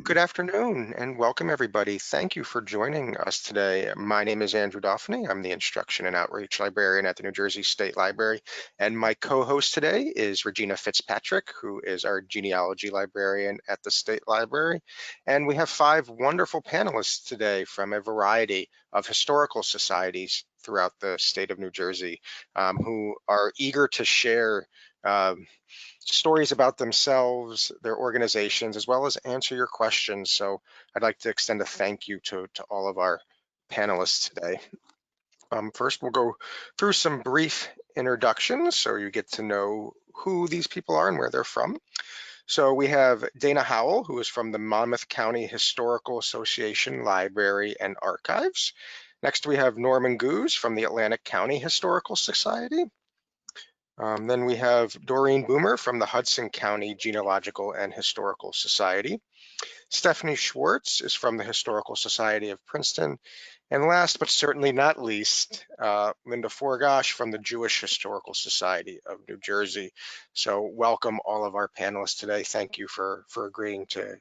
Good afternoon and welcome everybody. Thank you for joining us today. My name is Andrew Daphne. I'm the Instruction and Outreach Librarian at the New Jersey State Library. And my co-host today is Regina Fitzpatrick, who is our Genealogy Librarian at the State Library. And we have 5 wonderful panelists today from a variety of historical societies throughout the state of New Jersey who are eager to share stories about themselves, their organizations, as well as answer your questions. So I'd like to extend a thank you to all of our panelists today. First, we'll go through some brief introductions so you get to know who these people are and where they're from. So we have Dana Howell, who is from the Monmouth County Historical Association Library and Archives. Next, we have Norman Goose from the Atlantic County Historical Society. Then we have Doreen Boomer from the Hudson County Genealogical and Historical Society. Stephanie Schwartz is from the Historical Society of Princeton. And last but certainly not least, Linda Forgosh from the Jewish Historical Society of New Jersey. So welcome all of our panelists today. Thank you for agreeing to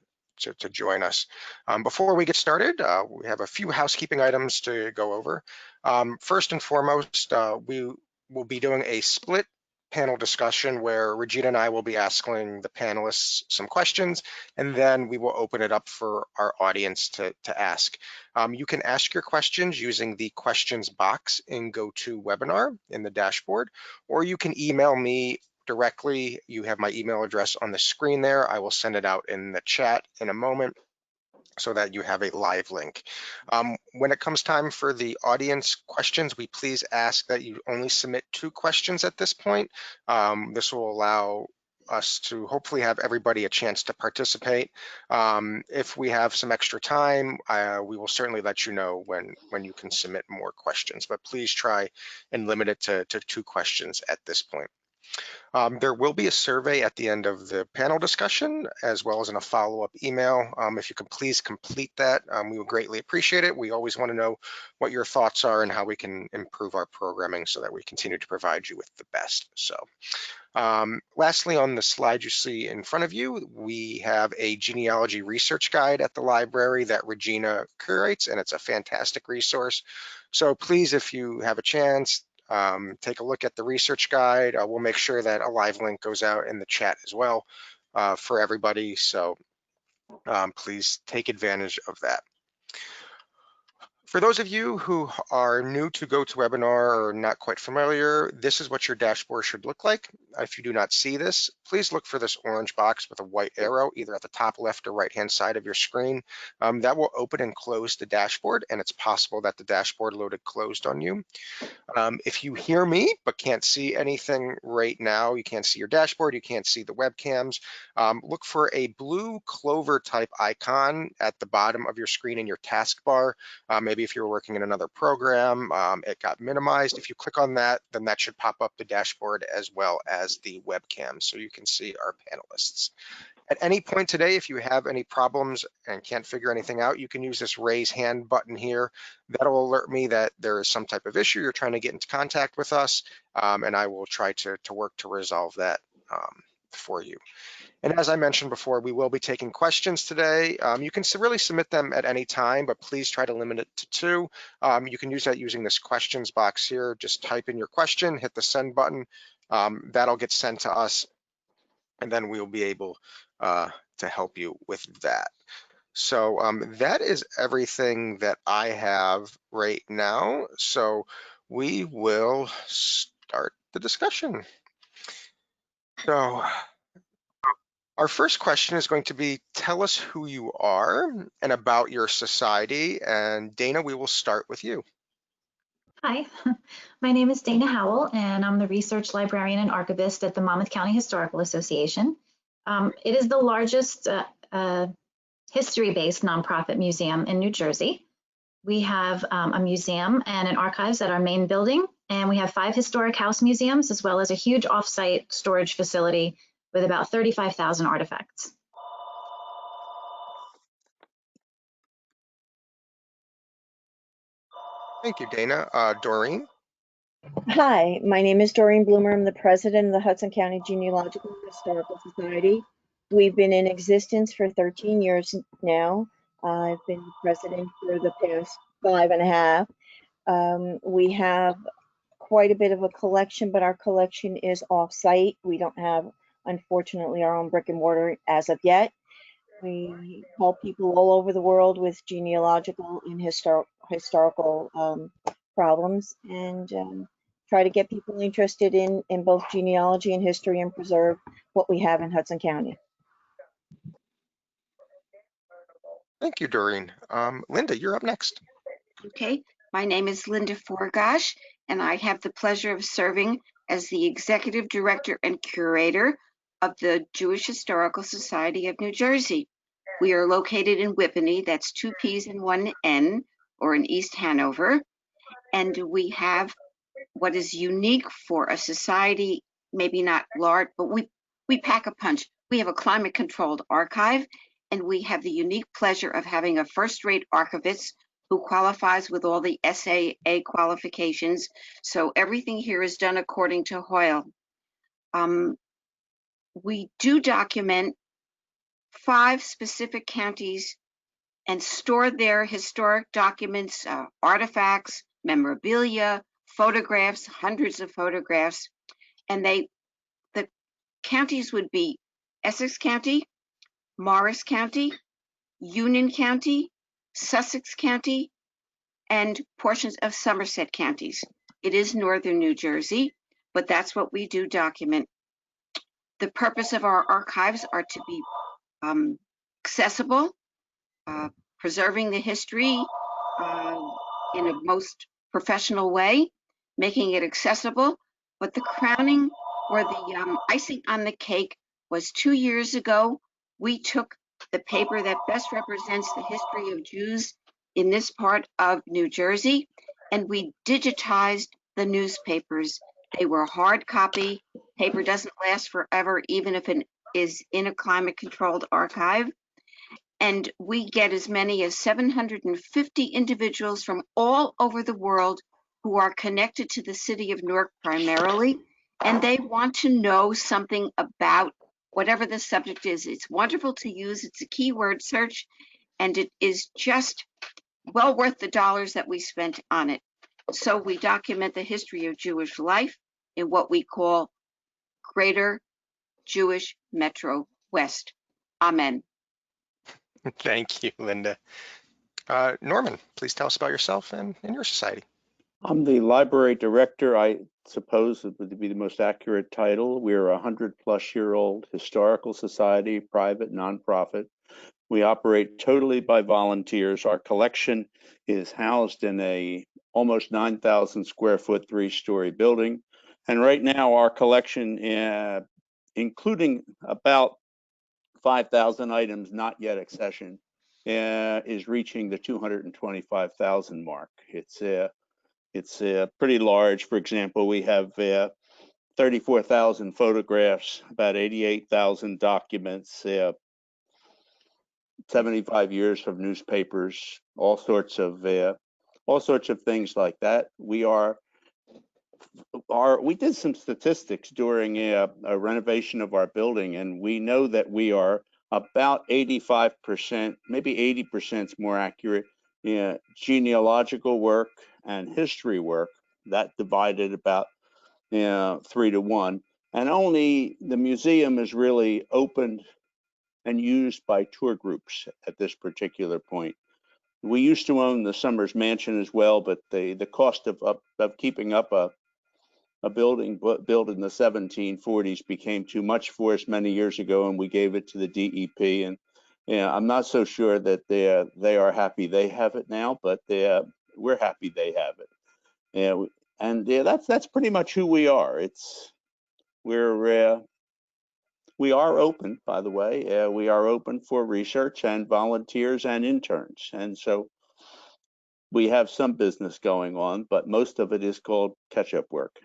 join us. Before we get started, we have a few housekeeping items to go over. First and foremost, we will be doing a split panel discussion where Regina and I will be asking the panelists some questions, and then we will open it up for our audience to ask. You can ask your questions using the questions box in GoToWebinar in the dashboard, or you can email me directly. You have my email address on the screen there. I will send it out in the chat in a moment so that you have a live link. When it comes time for the audience questions, we please ask that you only submit 2 questions at this point. This will allow us to hopefully have everybody a chance to participate. If we have some extra time, we will certainly let you know when you can submit more questions, but please try and limit it to 2 questions at this point. There will be a survey at the end of the panel discussion, as well as in a follow-up email. If you can please complete that, we would greatly appreciate it. We always want to know what your thoughts are and how we can improve our programming so that we continue to provide you with the best. So lastly, on the slide you see in front of you, we have a genealogy research guide at the library that Regina curates, and it's a fantastic resource. So please, if you have a chance, take a look at the research guide. We'll make sure that a live link goes out in the chat as well for everybody. So please take advantage of that. For those of you who are new to GoToWebinar or not quite familiar, this is what your dashboard should look like. If you do not see this, please look for this orange box with a white arrow, either at the top left or right-hand side of your screen. That will open and close the dashboard, and it's possible that the dashboard loaded closed on you. If you hear me but can't see anything right now, you can't see your dashboard, you can't see the webcams, look for a blue clover type icon at the bottom of your screen in your taskbar. Maybe if you're working in another program, it got minimized. If you click on that, then that should pop up the dashboard as well as the webcam so you can see our panelists. At any point today, if you have any problems and can't figure anything out, you can use this raise hand button here. That'll alert me that there is some type of issue. You're trying to get into contact with us, and I will try to work to resolve that for you. And as I mentioned before, we will be taking questions today. You can really submit them at any time, but please try to limit it to 2. You can use that using this questions box here. Just type in your question, hit the send button. That'll get sent to us, and then we'll be able to help you with that. So that is everything that I have right now. So we will start the discussion. So our first question is going to be, tell us who you are and about your society. And Dana, we will start with you. Hi, my name is Dana Howell, and I'm the research librarian and archivist at the Monmouth County Historical Association. It is the largest history-based nonprofit museum in New Jersey. We have a museum and an archives at our main building, and we have 5 historic house museums, as well as a huge off-site storage facility with about 35,000 artifacts. Thank you, Dana. Doreen? Hi, my name is Doreen Bloomer. I'm the president of the Hudson County Genealogical and Historical Society. We've been in existence for 13 years now. I've been president for the past 5.5. We have quite a bit of a collection, but our collection is off-site. We don't have, unfortunately, our own brick and mortar as of yet. We help people all over the world with genealogical and historical problems, and try to get people interested in both genealogy and history and preserve what we have in Hudson County. Thank you, Doreen. Linda, you're up next. Okay, my name is Linda Forgash, and I have the pleasure of serving as the Executive Director and Curator of the Jewish Historical Society of New Jersey. We are located in Whippany, that's 2 P's and 1 N, or in East Hanover, and we have what is unique for a society, maybe not large, but we pack a punch. We have a climate-controlled archive, and we have the unique pleasure of having a first-rate archivist who qualifies with all the SAA qualifications. So everything here is done according to Hoyle. We do document 5 specific counties and store their historic documents, artifacts, memorabilia, photographs, hundreds of photographs. And the counties would be Essex County, Morris County, Union County, Sussex County, and portions of Somerset counties. It is northern New Jersey, but that's what we do document. The purpose of our archives are to be accessible, preserving the history in a most professional way, making it accessible. But the crowning or the icing on the cake was 2 years ago. We took the paper that best represents the history of Jews in this part of New Jersey, and we digitized the newspapers. They were hard copy. Paper doesn't last forever, even if it is in a climate-controlled archive. And we get as many as 750 individuals from all over the world who are connected to the city of Newark primarily, and they want to know something about whatever the subject is. It's wonderful to use. It's a keyword search, and it is just well worth the dollars that we spent on it. So we document the history of Jewish life in what we call Greater Jewish Metro West. Amen. Thank you, Linda. Norman, please tell us about yourself and your society. I'm the library director. I suppose it would be the most accurate title. We're a 100-plus-year-old historical society, private, nonprofit. We operate totally by volunteers. Our collection is housed in a almost 9,000 square foot, 3-story building. And right now our collection, including about 5,000 items not yet accessioned, is reaching the 225,000 mark. It's pretty large. For example, we have 34,000 photographs, about 88,000 documents, 75 years of newspapers, all sorts of things like that. We did some statistics during a renovation of our building, and we know that we are about 85%, maybe 80% more accurate in genealogical work and history work. That divided about 3 to 1, and only the museum is really opened and used by tour groups at this particular point. We used to own the Summers Mansion as well, but the cost of keeping up a building built in the 1740s became too much for us many years ago, and we gave it to the DEP. And I'm not so sure that they are happy they have it now, but we're happy they have it. That's pretty much who we are. We are open, by the way. We are open for research and volunteers and interns, and so we have some business going on, but most of it is called catch-up work.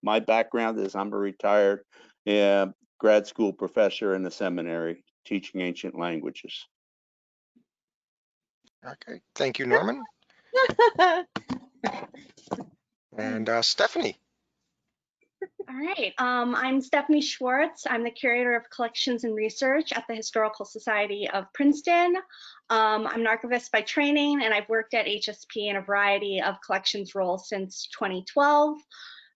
My background is I'm a retired grad school professor in a seminary teaching ancient languages. Okay, thank you, Norman. And Stephanie. All right, I'm Stephanie Schwartz. I'm the Curator of Collections and Research at the Historical Society of Princeton. I'm an archivist by training, and I've worked at HSP in a variety of collections roles since 2012.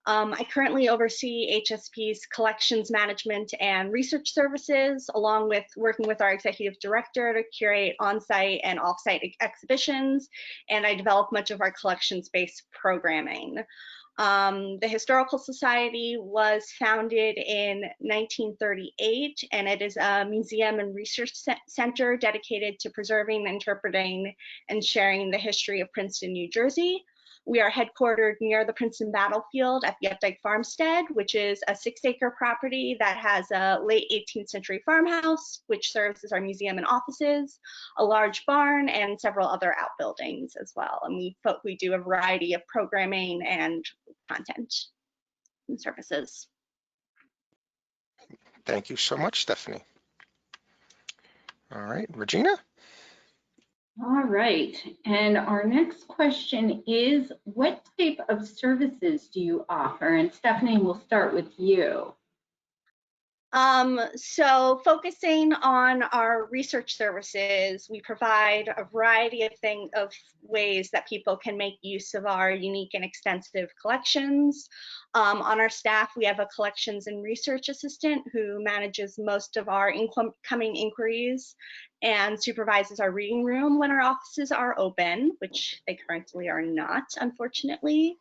I currently oversee HSP's collections management and research services, along with working with our executive director to curate on-site and off-site exhibitions, and I develop much of our collections-based programming. The Historical Society was founded in 1938, and it is a museum and research center dedicated to preserving, interpreting, and sharing the history of Princeton, New Jersey. We are headquartered near the Princeton battlefield at the Updike Farmstead, which is a 6-acre property that has a late 18th century farmhouse, which serves as our museum and offices, a large barn, and several other outbuildings as well. And we do a variety of programming and content and services. Thank you so much, Stephanie. All right, Regina? All right, and our next question is, what type of services do you offer? And Stephanie, we'll start with you. So focusing on our research services, we provide a variety of ways that people can make use of our unique and extensive collections. On our staff, we have a collections and research assistant who manages most of our incoming inquiries and supervises our reading room when our offices are open, which they currently are not, unfortunately.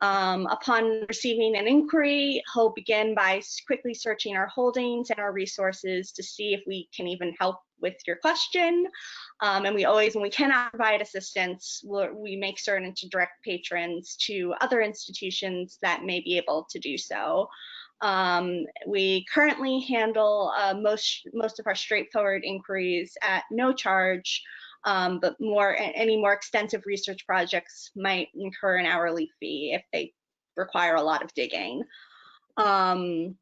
Upon receiving an inquiry, he'll begin by quickly searching our holdings and our resources to see if we can even help with your question. And we always, when we cannot provide assistance, we make certain to direct patrons to other institutions that may be able to do so. We currently handle most of our straightforward inquiries at no charge. But any more extensive research projects might incur an hourly fee if they require a lot of digging. In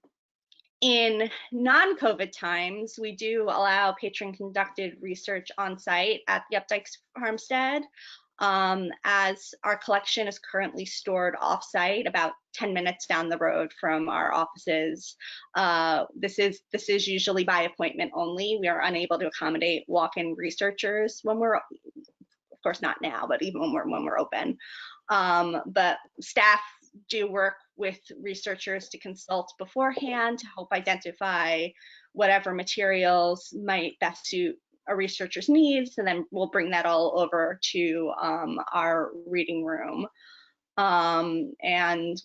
non-COVID times, we do allow patron-conducted research on site at the Updike Farmstead, as our collection is currently stored off-site about 10 minutes down the road from our offices. This is usually by appointment only. We are unable to accommodate walk-in researchers when we're, of course not now, but even when we're open. But staff do work with researchers to consult beforehand to help identify whatever materials might best suit a researcher's needs, and then we'll bring that all over to our reading room. And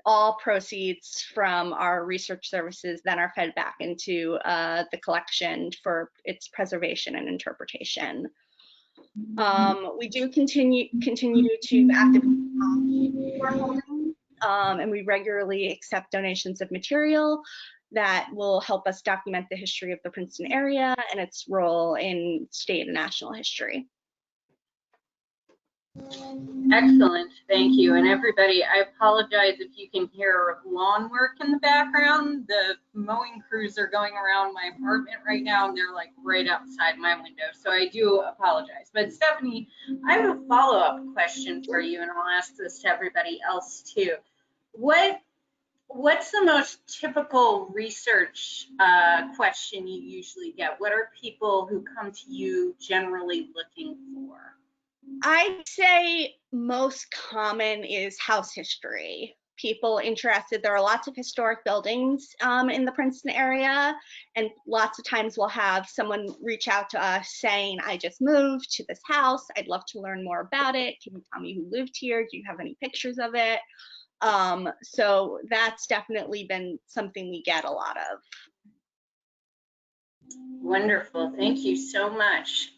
all proceeds from our research services then are fed back into the collection for its preservation and interpretation. We do continue to actively and we regularly accept donations of material that will help us document the history of the Princeton area and its role in state and national history. Excellent, thank you. And everybody, I apologize if you can hear lawn work in the background. The mowing crews are going around my apartment right now, and they're like right outside my window, so I do apologize. But Stephanie, I have a follow-up question for you, and I'll ask this to everybody else too. What's the most typical research question you usually get? What are people who come to you generally looking for? I'd say most common is house history. People interested, there are lots of historic buildings in the Princeton area, and lots of times we'll have someone reach out to us saying, I just moved to this house, I'd love to learn more about it. Can you tell me who lived here? Do you have any pictures of it? So that's definitely been something we get a lot of. Wonderful, thank you so much.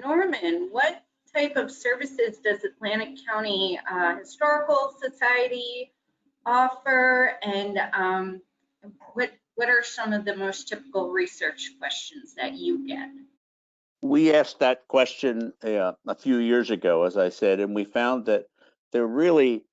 Norman, what type of services does Atlantic County Historical Society offer, and what are some of the most typical research questions that you get? We asked that question a few years ago, as I said, and we found that there really,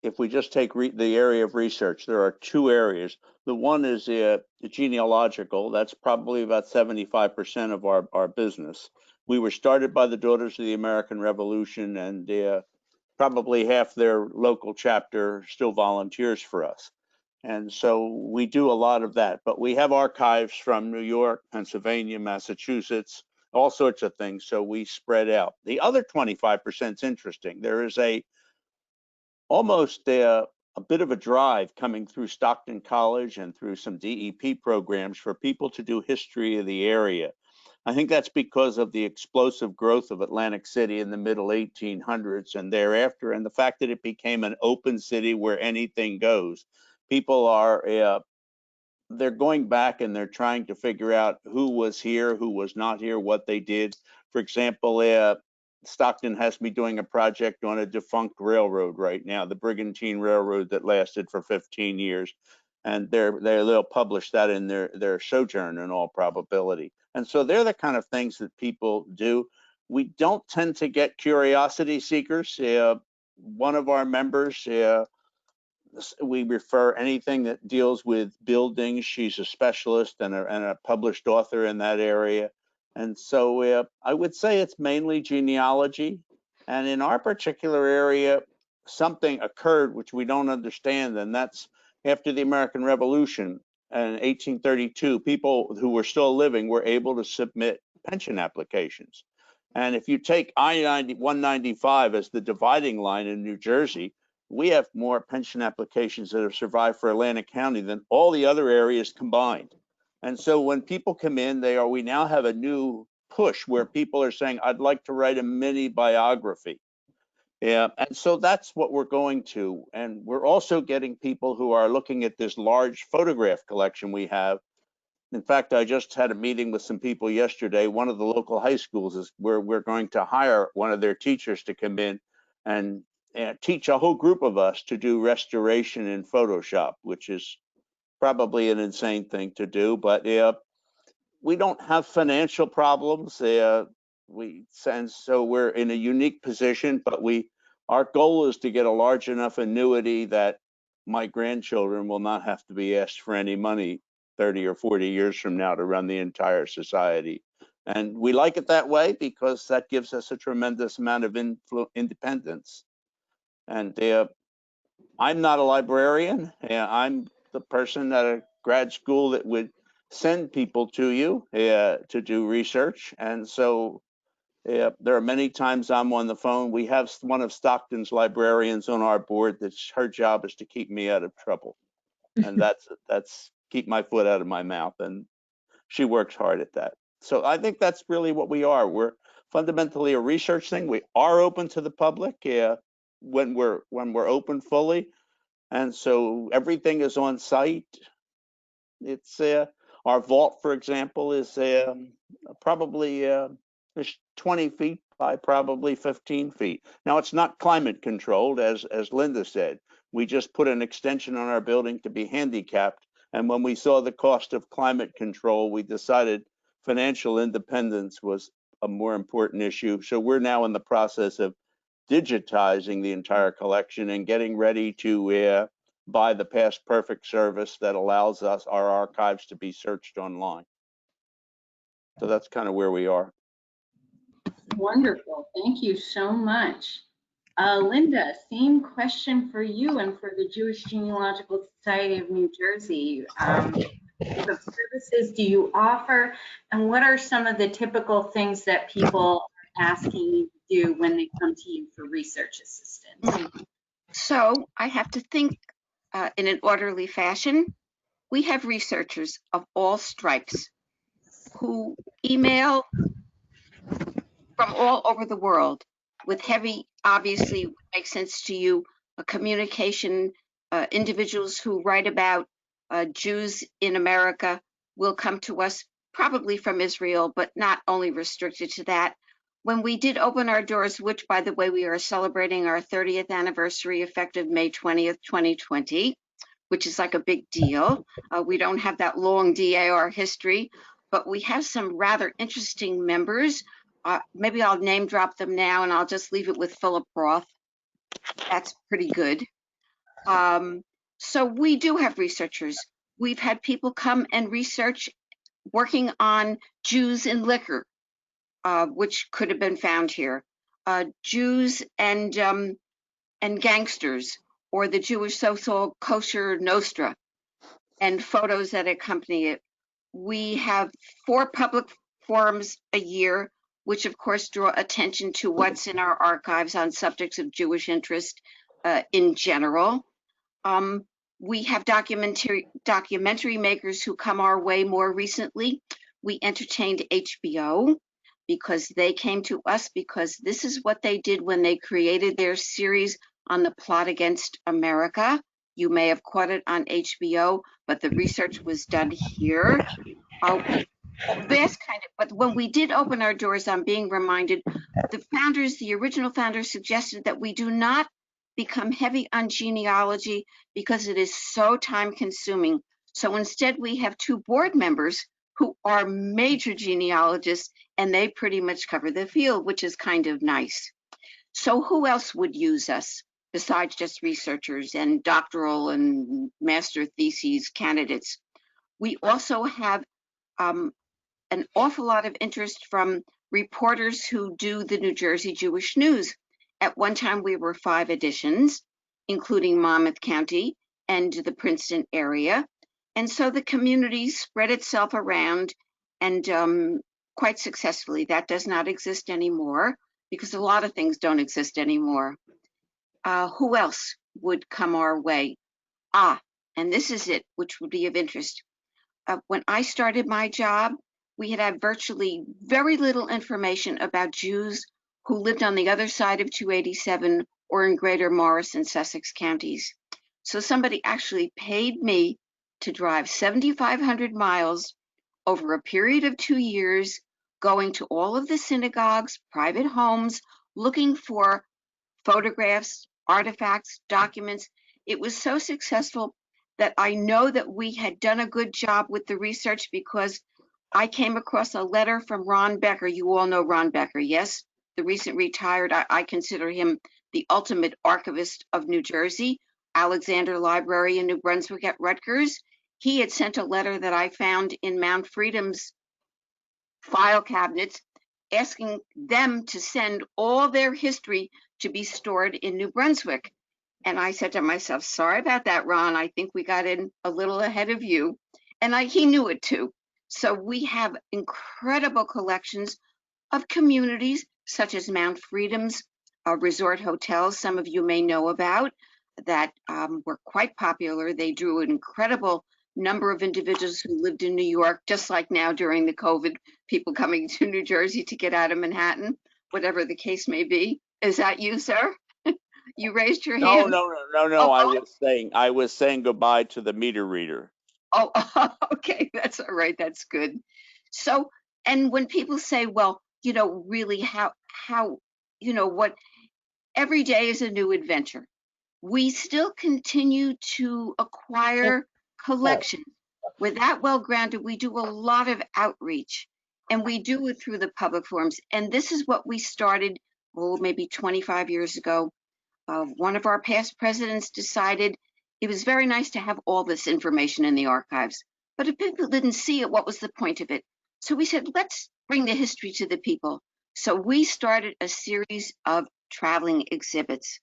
if we just take the area of research, there are two areas. The one is the genealogical. That's probably about 75% of our business. We were started by the Daughters of the American Revolution, and probably half their local chapter still volunteers for us. And so we do a lot of that, but we have archives from New York, Pennsylvania, Massachusetts, all sorts of things. So we spread out. The other 25% is interesting. There is almost a bit of a drive coming through Stockton College and through some DEP programs for people to do history of the area. I think that's because of the explosive growth of Atlantic City in the middle 1800s and thereafter, and the fact that it became an open city where anything goes. People are they're going back and they're trying to figure out who was here, who was not here, what they did. For example, Stockton has me doing a project on a defunct railroad right now, the Brigantine Railroad that lasted for 15 years. And they'll publish that in their sojourn in all probability. And so they're the kind of things that people do. We don't tend to get curiosity seekers. One of our members, we refer anything that deals with buildings. She's a specialist and a published author in that area. And so I would say it's mainly genealogy. And in our particular area, something occurred which we don't understand, and that's after the American Revolution in 1832, people who were still living were able to submit pension applications. And if you take I-195 as the dividing line in New Jersey, we have more pension applications that have survived for Atlantic County than all the other areas combined. And so when people come in, we now have a new push where people are saying, I'd like to write a mini biography. Yeah, and so that's what we're going to. And we're also getting people who are looking at this large photograph collection we have. In fact, I just had a meeting with some people yesterday. One of the local high schools is where we're going to hire one of their teachers to come in and teach a whole group of us to do restoration in Photoshop, which is probably an insane thing to do, but we don't have financial problems. And so we're in a unique position, but our goal is to get a large enough annuity that my grandchildren will not have to be asked for any money 30 or 40 years from now to run the entire society. And we like it that way because that gives us a tremendous amount of independence. And I'm not a librarian. I'm the person at a grad school that would send people to you to do research. And so there are many times I'm on the phone. We have one of Stockton's librarians on our board that's her job is to keep me out of trouble. And that's keep my foot out of my mouth. And she works hard at that. So I think that's really what we are. We're fundamentally a research thing. We are open to the public when we're open fully. And so everything is on site. It's our vault, for example, is probably 20 feet by probably 15 feet. Now it's not climate controlled, as Linda said. We just put an extension on our building to be handicapped. And when we saw the cost of climate control, we decided financial independence was a more important issue. So we're now in the process of digitizing the entire collection and getting ready to buy the Past Perfect service that allows us our archives to be searched online. So that's kind of where we are. Wonderful. Thank you so much. Linda, same question for you and for the Jewish Genealogical Society of New Jersey. What services do you offer, and what are some of the typical things that people are asking you to do when they come to you for research assistance? So I have to think in an orderly fashion. We have researchers of all stripes who email from all over the world with heavy, obviously makes sense to you, communication. Individuals who write about Jews in America will come to us probably from Israel, but not only restricted to that. When we did open our doors, which by the way, we are celebrating our 30th anniversary effective May 20th, 2020, which is like a big deal. We don't have that long DAR history, but we have some rather interesting members. Maybe I'll name drop them now and I'll just leave it with Philip Roth. That's pretty good. So we do have researchers. We've had people come and research working on Jews in liquor, which could have been found here. Jews and gangsters, or the Jewish social kosher Nostra. and photos that accompany it. We have 4 public forums a year, which of course draw attention to what's in our archives on subjects of Jewish interest in general. We have documentary makers who come our way more recently. We entertained HBO because they came to us because this is what they did when they created their series on the plot against America. You may have caught it on HBO, but the research was done here. But when we did open our doors, I'm being reminded, the original founders suggested that we do not become heavy on genealogy because it is so time consuming. So instead we have 2 board members who are major genealogists, and they pretty much cover the field, which is kind of nice. So who else would use us besides just researchers and doctoral and master theses candidates? We also have an awful lot of interest from reporters who do the New Jersey Jewish News. At one time, we were 5 editions, including Monmouth County and the Princeton area. And so the community spread itself around, and quite successfully. That does not exist anymore because a lot of things don't exist anymore. Who else would come our way? And this is it, which would be of interest. When I started my job, we had virtually very little information about Jews who lived on the other side of 287 or in Greater Morris and Sussex counties. So somebody actually paid me to drive 7,500 miles over a period of 2 years, going to all of the synagogues, private homes, looking for photographs, artifacts, documents. It was so successful that I know that we had done a good job with the research because I came across a letter from Ron Becker. You all know Ron Becker, yes? The recent retired, I consider him the ultimate archivist of New Jersey, Alexander Library in New Brunswick at Rutgers. He had sent a letter that I found in Mount Freedom's file cabinets asking them to send all their history to be stored in New Brunswick. And I said to myself, sorry about that, Ron. I think we got in a little ahead of you. And he knew it too. So we have incredible collections of communities such as Mount Freedom's resort hotels, some of you may know about, that were quite popular. They drew an incredible number of individuals who lived in New York, just like now during the COVID, people coming to New Jersey to get out of Manhattan, whatever the case may be. Is that you, sir? You raised your hand. No. Oh, I was saying goodbye to the meter reader. Oh, okay, that's all right. That's good. So, and when people say, well, really how, what every day is a new adventure, we still continue to acquire collections. We're that well grounded. We do a lot of outreach, and we do it through the public forums. And this is what we started, maybe 25 years ago. One of our past presidents decided it was very nice to have all this information in the archives, but if people didn't see it, what was the point of it? So we said, let's bring the history to the people. So we started a series of traveling exhibits.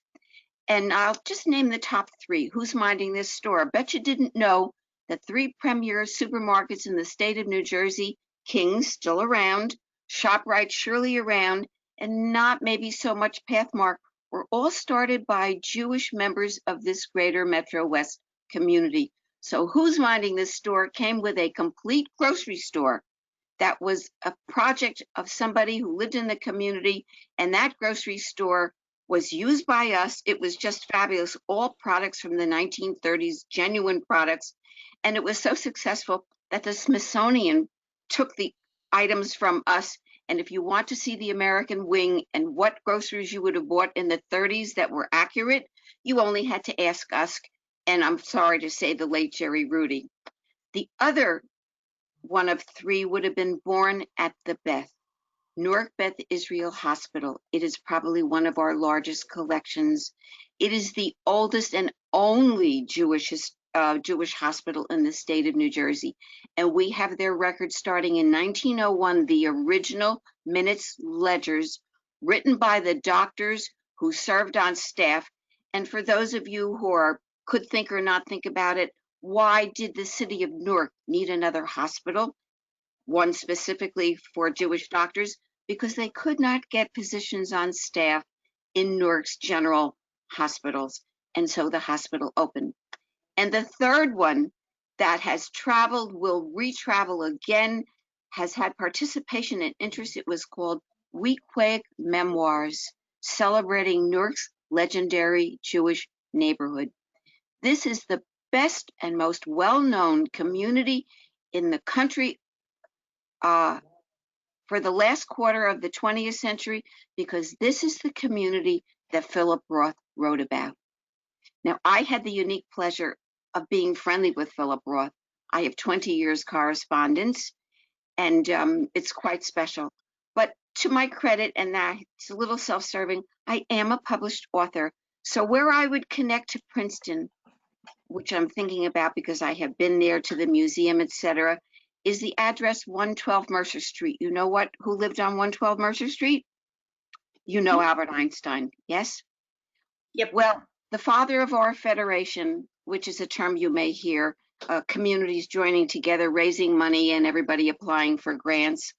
And I'll just name the top 3. Who's minding this store? I bet you didn't know that 3 premier supermarkets in the state of New Jersey, King's still around, ShopRite surely around, and not maybe so much Pathmark, were all started by Jewish members of this greater Metro West community. So Who's Minding This Store came with a complete grocery store that was a project of somebody who lived in the community, and that grocery store was used by us. It was just fabulous. All products from the 1930s, genuine products. And it was so successful that the Smithsonian took the items from us. And if you want to see the American wing and what groceries you would have bought in the 30s that were accurate, you only had to ask us. And I'm sorry to say the late Jerry Rudy. The other one of 3 would have been born at the Beth, Newark Beth Israel Hospital. It is probably one of our largest collections. It is the oldest and only Jewish hospital in the state of New Jersey. And we have their records starting in 1901, the original minutes ledgers written by the doctors who served on staff. And for those of you who could think or not think about it, why did the city of Newark need another hospital, one specifically for Jewish doctors? Because they could not get physicians on staff in Newark's general hospitals, and so the hospital opened. And the third one that has traveled, will re-travel again, has had participation and interest. It was called Weequahic Memoirs, celebrating Newark's legendary Jewish neighborhood. This is the best and most well-known community in the country for the last quarter of the 20th century, because this is the community that Philip Roth wrote about. Now, I had the unique pleasure of being friendly with Philip Roth. I have 20 years correspondence, and it's quite special. But to my credit, and it's a little self-serving, I am a published author. So where I would connect to Princeton, which I'm thinking about because I have been there, to the museum, etc., is the address 112 Mercer Street. You know what? Who lived on 112 Mercer Street? You know Albert Einstein, yes? Yep. Well, the father of our federation, which is a term you may hear, communities joining together, raising money, and everybody applying for grants,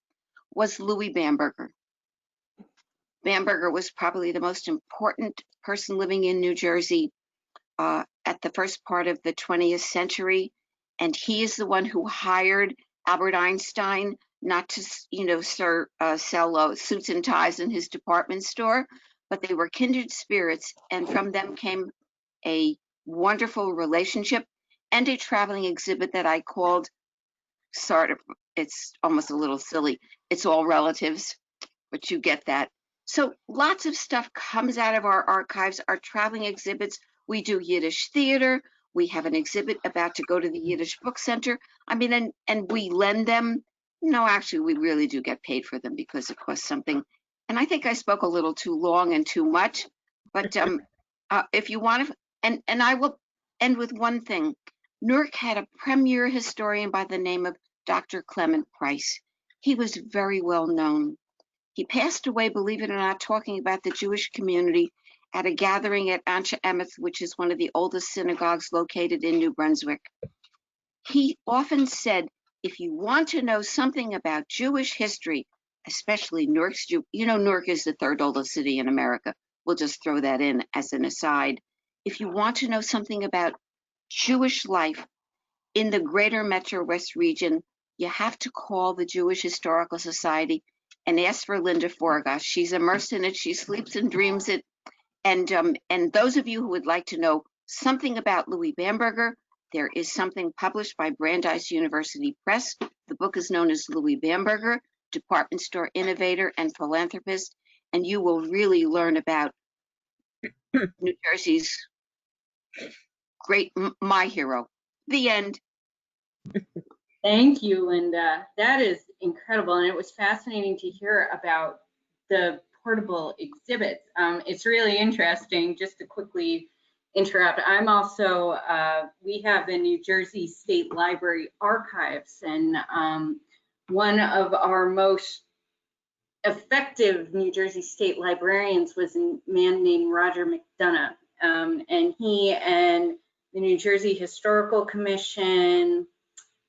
was Louis Bamberger. Bamberger was probably the most important person living in New Jersey at the first part of the 20th century, and he is the one who hired Albert Einstein not to, sell suits and ties in his department store, but they were kindred spirits, and from them came a wonderful relationship and a traveling exhibit that I called, it's almost a little silly, It's All Relatives, but you get that. So lots of stuff comes out of our archives, our traveling exhibits. We do Yiddish theater. We have an exhibit about to go to the Yiddish Book Center. I mean, and we lend them. No, actually, we really do get paid for them because it costs something. And I think I spoke a little too long and too much. But if you want to, and I will end with one thing. Newark had a premier historian by the name of Dr. Clement Price. He was very well known. He passed away, believe it or not, talking about the Jewish community at a gathering at Anshe Emetz, which is one of the oldest synagogues located in New Brunswick. He often said, if you want to know something about Jewish history, especially Newark's, Newark is the third oldest city in America. We'll just throw that in as an aside. If you want to know something about Jewish life in the greater Metro West region, you have to call the Jewish Historical Society and ask for Linda Forgas. She's immersed in it. She sleeps and dreams it. And those of you who would like to know something about Louis Bamberger, there is something published by Brandeis University Press. The book is known as Louis Bamberger, Department Store Innovator and Philanthropist, and you will really learn about New Jersey's my hero. The end. Thank you, Linda. That is incredible, and it was fascinating to hear about the portable exhibits. It's really interesting. Just to quickly interrupt, I'm also, we have the New Jersey State Library archives, and one of our most effective New Jersey State librarians was a man named Roger McDonough, and he and the New Jersey Historical Commission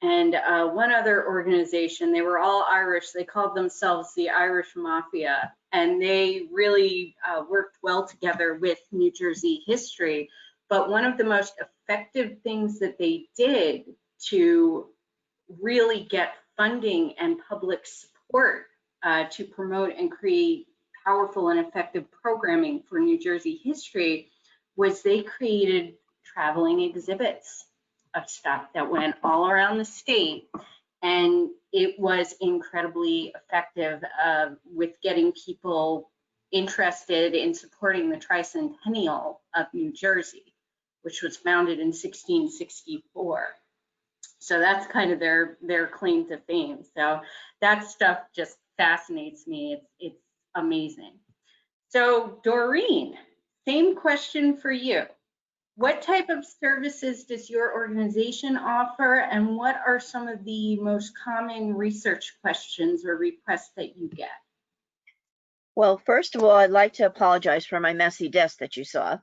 and one other organization, they were all Irish. They called themselves the Irish Mafia, and they really worked well together with New Jersey history. But one of the most effective things that they did to really get funding and public support to promote and create powerful and effective programming for New Jersey history was they created traveling exhibits of stuff that went all around the state, and it was incredibly effective with getting people interested in supporting the tricentennial of New Jersey, which was founded in 1664. So that's kind of their claim to fame. So that stuff just fascinates me. It's amazing. So Doreen, same question for you. What type of services does your organization offer, and what are some of the most common research questions or requests that you get? Well, first of all, I'd like to apologize for my messy desk that you saw.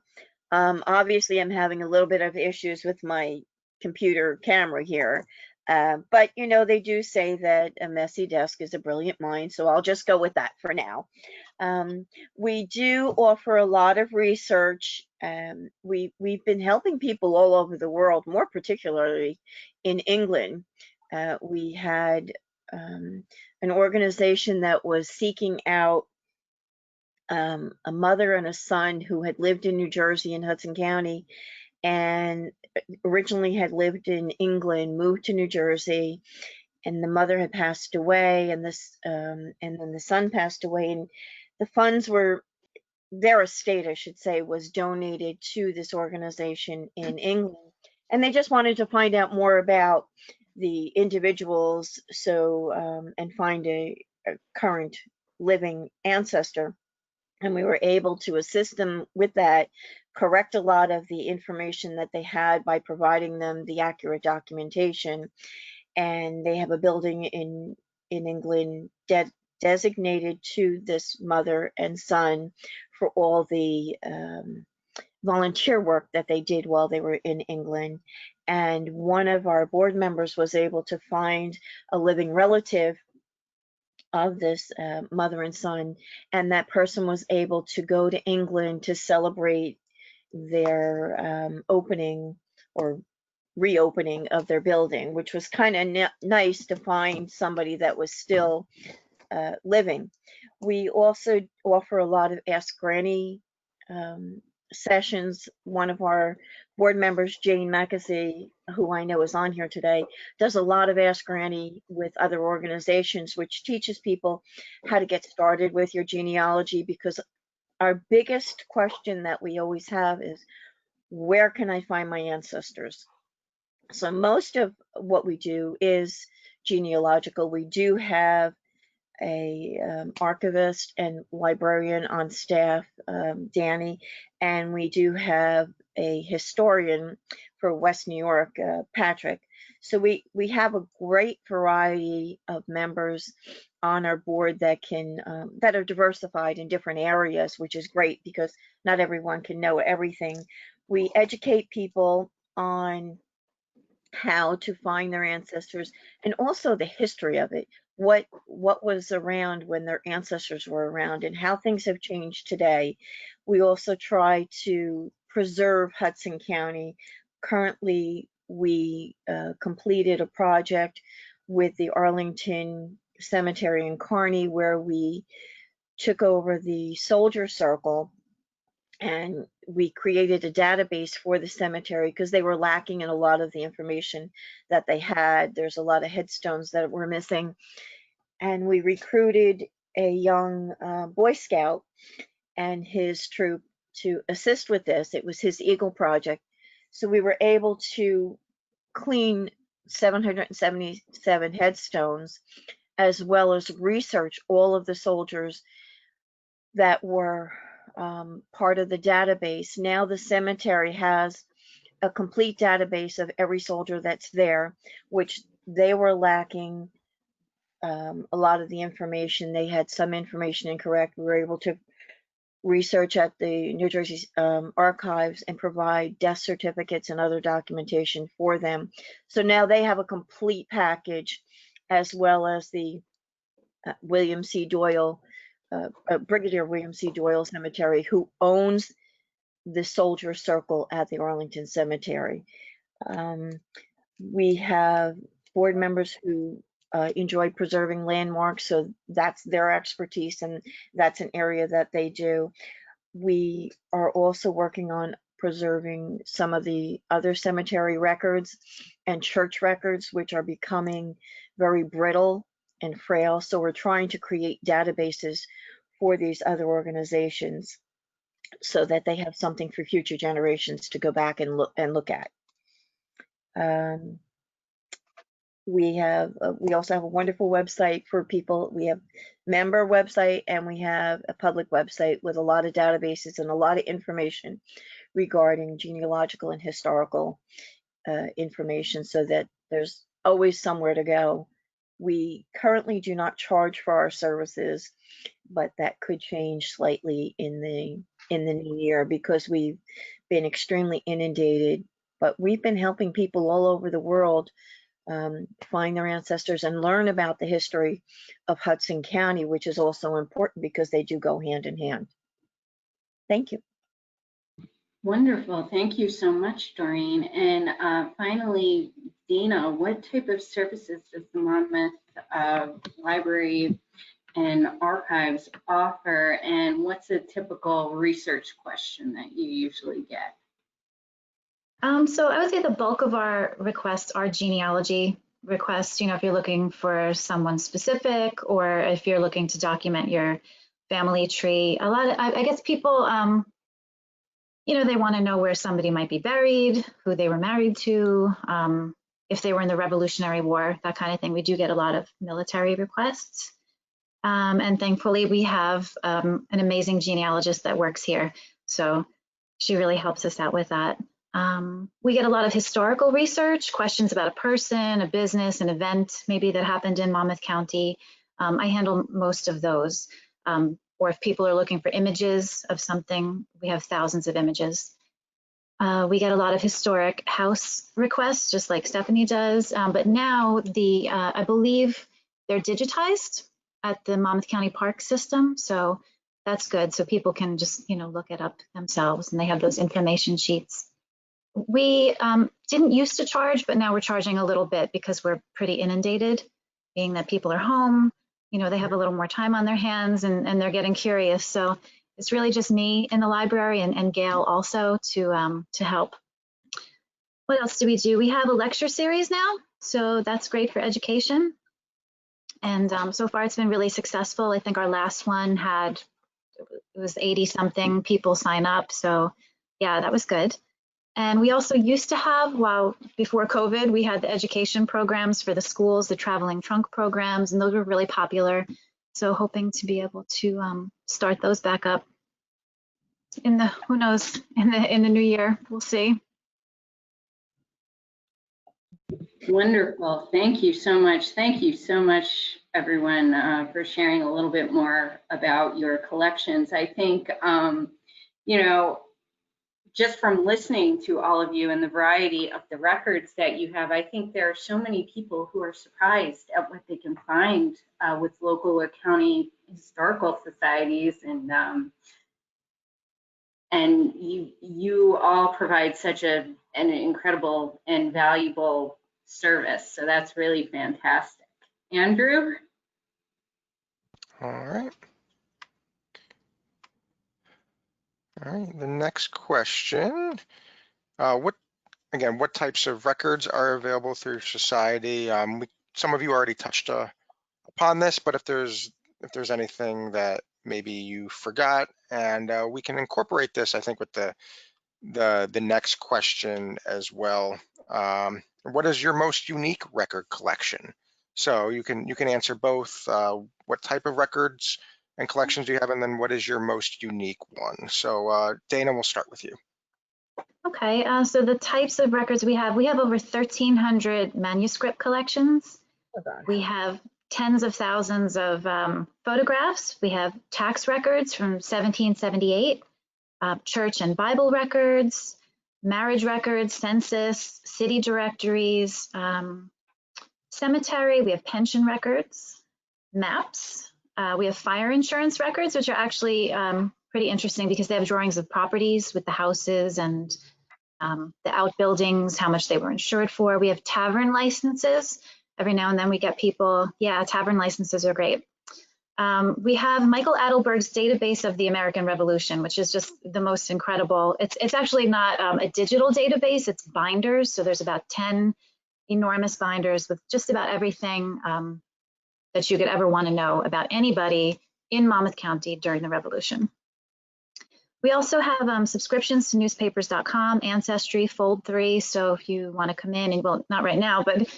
Obviously, I'm having a little bit of issues with my computer camera here. But you know, they do say that a messy desk is a brilliant mind, so I'll just go with that for now. We do offer a lot of research. We've been helping people all over the world, more particularly in England. We had an organization that was seeking out a mother and a son who had lived in New Jersey in Hudson County and originally had lived in England, moved to New Jersey, and the mother had passed away, and then the son passed away, and the funds were, their estate, I should say, was donated to this organization in England, and they just wanted to find out more about the individuals, and find a current living ancestor. And we were able to assist them with that, correct a lot of the information that they had by providing them the accurate documentation. And they have a building in England designated to this mother and son for all the volunteer work that they did while they were in England. And one of our board members was able to find a living relative of this mother and son, and that person was able to go to England to celebrate their opening or reopening of their building, which was kind of nice to find somebody that was still living. We also offer a lot of Ask Granny sessions. One of our board members, Jane McAsee, who I know is on here today, does a lot of Ask Granny with other organizations, which teaches people how to get started with your genealogy, because our biggest question that we always have is, where can I find my ancestors? So most of what we do is genealogical. We do have a archivist and librarian on staff, Danny, and we do have a historian for West New York, Patrick. So we have a great variety of members on our board that can that are diversified in different areas, which is great because not everyone can know everything. We educate people on how to find their ancestors and also the history of it. What was around when their ancestors were around and how things have changed today. We also try to preserve Hudson County. Currently, we completed a project with the Arlington Cemetery in Kearney where we took over the Soldier Circle and we created a database for the cemetery because they were lacking in a lot of the information that they had. There's a lot of headstones that were missing. And we recruited a young Boy Scout and his troop to assist with this. It was his Eagle project. So we were able to clean 777 headstones, as well as research all of the soldiers that were part of the database. Now the cemetery has a complete database of every soldier that's there, which they were lacking a lot of the information. They had some information incorrect. We were able to research at the New Jersey archives and provide death certificates and other documentation for them. So now they have a complete package, as well as the William C. Doyle, Brigadier William C. Doyle Cemetery, who owns the Soldier Circle at the Arlington Cemetery. We have board members who enjoy preserving landmarks, so that's their expertise and that's an area that they do. We are also working on preserving some of the other cemetery records and church records, which are becoming very brittle and frail. So we're trying to create databases for these other organizations so that they have something for future generations to go back and look at. We also have a wonderful website for people. We have member website and we have a public website with a lot of databases and a lot of information regarding genealogical and historical information, so that there's always somewhere to go. We currently do not charge for our services, but that could change slightly in the new year because we've been extremely inundated but we've been helping people all over the world find their ancestors and learn about the history of Hudson County, which is also important because they do go hand in hand. Thank you. Wonderful. Thank you so much, Doreen. And finally, Dina, what type of services does the Monmouth Library and Archives offer, and what's a typical research question that you usually get? So I would say the bulk of our requests are genealogy requests. You know, if you're looking for someone specific, or if you're looking to document your family tree. A lot of, I guess people, you know, they want to know where somebody might be buried, who they were married to, if they were in the Revolutionary War, that kind of thing. We do get a lot of military requests. And thankfully, we have an amazing genealogist that works here. So she really helps us out with that. We get a lot of historical research, questions about a person, a business, an event maybe that happened in Monmouth County. I handle most of those. Or if people are looking for images of something, we have thousands of images. We get a lot of historic house requests, just like Stephanie does. But now I believe they're digitized at the Monmouth County Park System. So that's good. So people can just, you know, look it up themselves, and they have those information sheets. We didn't used to charge, but now we're charging a little bit because we're pretty inundated, being that people are home. You know, they have a little more time on their hands, and they're getting curious. So it's really just me in the library and Gail also to help. What else do? We have a lecture series now, so that's great for education. And so far it's been really successful. I think our last one it was 80 something people sign up. So yeah, that was good. And we also used to have, before COVID, we had the education programs for the schools, the traveling trunk programs, and those were really popular. So hoping to be able to start those back up who knows, in the new year. We'll see. Wonderful. Thank you so much. Thank you so much, everyone, for sharing a little bit more about your collections. I think, you know, just from listening to all of you and the variety of the records that you have, I think there are so many people who are surprised at what they can find with local or county historical societies, and you all provide such an incredible and valuable service. So that's really fantastic. Andrew? All right. All right, the next question. What types of records are available through society? Some of you already touched upon this, but if there's anything that maybe you forgot, and we can incorporate this, I think, with the next question as well. What is your most unique record collection? So you can answer both. What type of records and collections do you have, and then what is your most unique one? So Dana, we'll start with you. Okay, so the types of records we have over 1,300 manuscript collections. We have tens of thousands of photographs. We have tax records from 1778, church and Bible records, marriage records, census, city directories, cemetery. We have pension records, maps. We have fire insurance records, which are actually pretty interesting because they have drawings of properties with the houses and the outbuildings, how much they were insured for. We have tavern licenses. Every now and then we get people, yeah, tavern licenses are great. We have Michael Adelberg's database of the American Revolution, which is just the most incredible. It's actually not a digital database, it's binders. So there's about 10 enormous binders with just about everything that you could ever want to know about anybody in Monmouth County during the Revolution. We also have subscriptions to newspapers.com, Ancestry, Fold 3. So if you want to come in, and well, not right now, but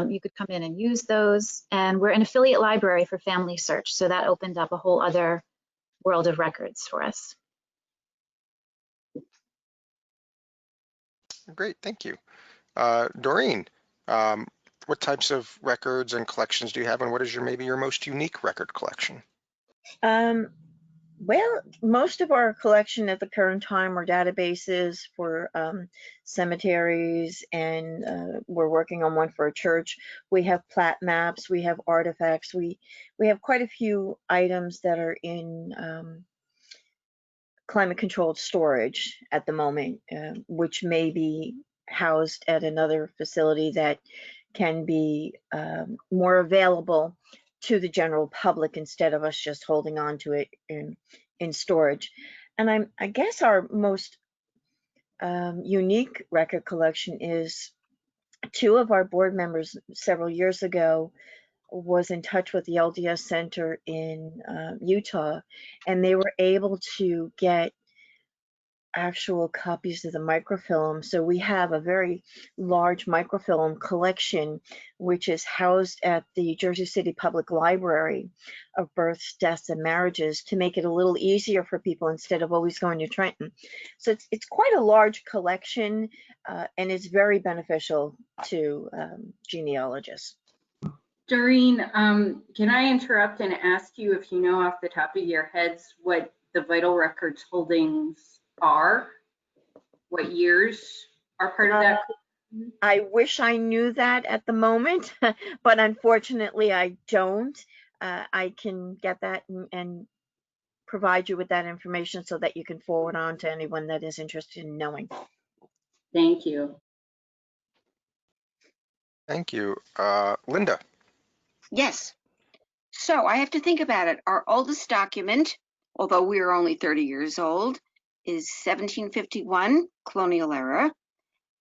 you could come in and use those. And we're an affiliate library for Family Search. So that opened up a whole other world of records for us. Great, thank you. Doreen, what types of records and collections do you have, and what is maybe your most unique record collection? Well, most of our collection at the current time are databases for cemeteries, and we're working on one for a church. We have plat maps, we have artifacts, we have quite a few items that are in climate controlled storage at the moment, which may be housed at another facility that can be more available to the general public instead of us just holding on to it in storage. And I guess our most unique record collection is two of our board members several years ago was in touch with the LDS Center in Utah, and they were able to get actual copies of the microfilm. So we have a very large microfilm collection, which is housed at the Jersey City Public Library of births, deaths, and marriages to make it a little easier for people instead of always going to Trenton. So it's quite a large collection, and it's very beneficial to genealogists. Doreen, can I interrupt and ask you if you know off the top of your heads what the vital records holdings are? What years are part of that? I wish I knew that at the moment, but unfortunately I don't. I can get that and provide you with that information so that you can forward on to anyone that is interested in knowing. Thank you. Thank you. Linda. Yes. So I have to think about it. Our oldest document, although we are only 30 years old, is 1751, colonial era.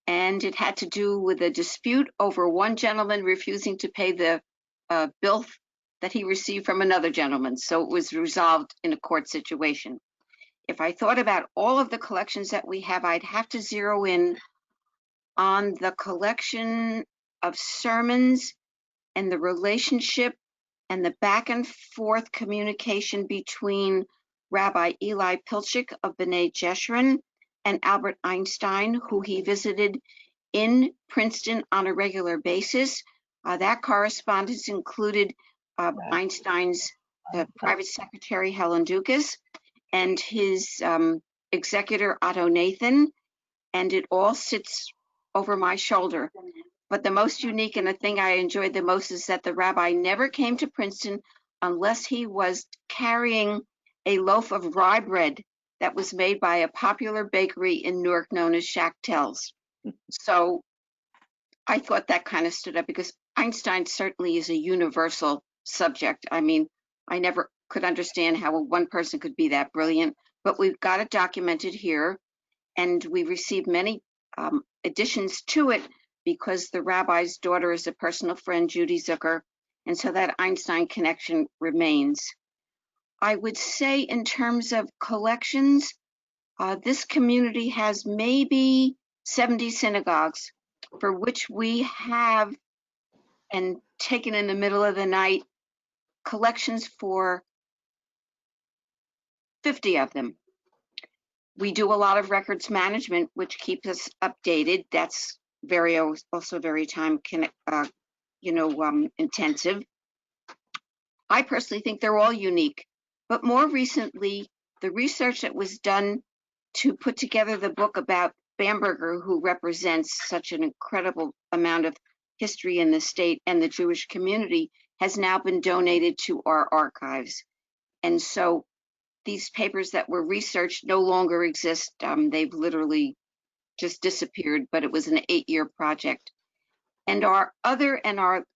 And it had to do with a dispute over one gentleman refusing to pay the bill that he received from another gentleman. So it was resolved in a court situation. If I thought about all of the collections that we have, I'd have to zero in on the collection of sermons and the relationship and the back and forth communication between Rabbi Eli Pilchik of B'nai Jeshurun and Albert Einstein, who he visited in Princeton on a regular basis. That correspondence included Einstein's private secretary, Helen Dukas, and his executor, Otto Nathan, and it all sits over my shoulder. But the most unique and the thing I enjoyed the most is that the rabbi never came to Princeton unless he was carrying a loaf of rye bread that was made by a popular bakery in Newark known as Schachtel's. So I thought that kind of stood up because Einstein certainly is a universal subject. I mean, I never could understand how one person could be that brilliant, but we've got it documented here, and we received many additions to it because the rabbi's daughter is a personal friend, Judy Zucker, and so that Einstein connection remains. I would say in terms of collections, this community has maybe 70 synagogues for which we have, and taken in the middle of the night, collections for 50 of them. We do a lot of records management, which keeps us updated. That's also very time intensive. I personally think they're all unique, but more recently, the research that was done to put together the book about Bamberger, who represents such an incredible amount of history in the state and the Jewish community, has now been donated to our archives. And so these papers that were researched no longer exist. They've literally just disappeared, but it was an 8-year project. And our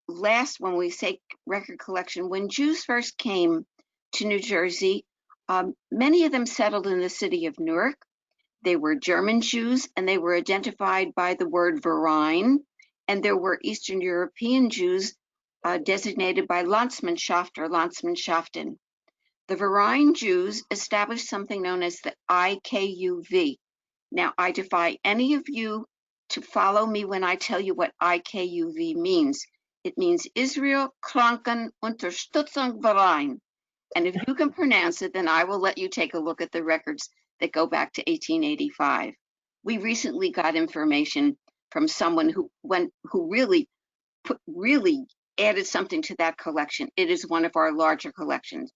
last, when we say record collection, when Jews first came to New Jersey, many of them settled in the city of Newark. They were German Jews, and they were identified by the word Verein. And there were Eastern European Jews designated by Landsmannschaft or Landsmannschaften. The Verein Jews established something known as the IKUV. Now, I defy any of you to follow me when I tell you what IKUV means. It means Israel Kranken Unterstützung Verein. And if you can pronounce it, then I will let you take a look at the records that go back to 1885. We recently got information from someone who really added something to that collection. It is one of our larger collections.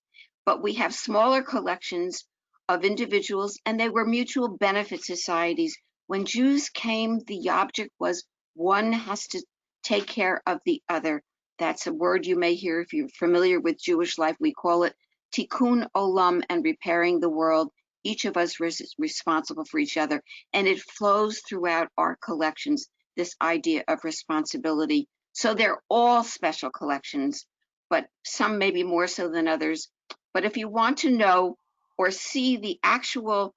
but we have smaller collections of individuals, and they were mutual benefit societies. When Jews came, the object was one has to take care of the other. That's a word you may hear if you're familiar with Jewish life. We call it tikkun olam, and repairing the world. Each of us is responsible for each other, and it flows throughout our collections, this idea of responsibility. So they're all special collections, but some maybe more so than others. But if you want to know or see the actual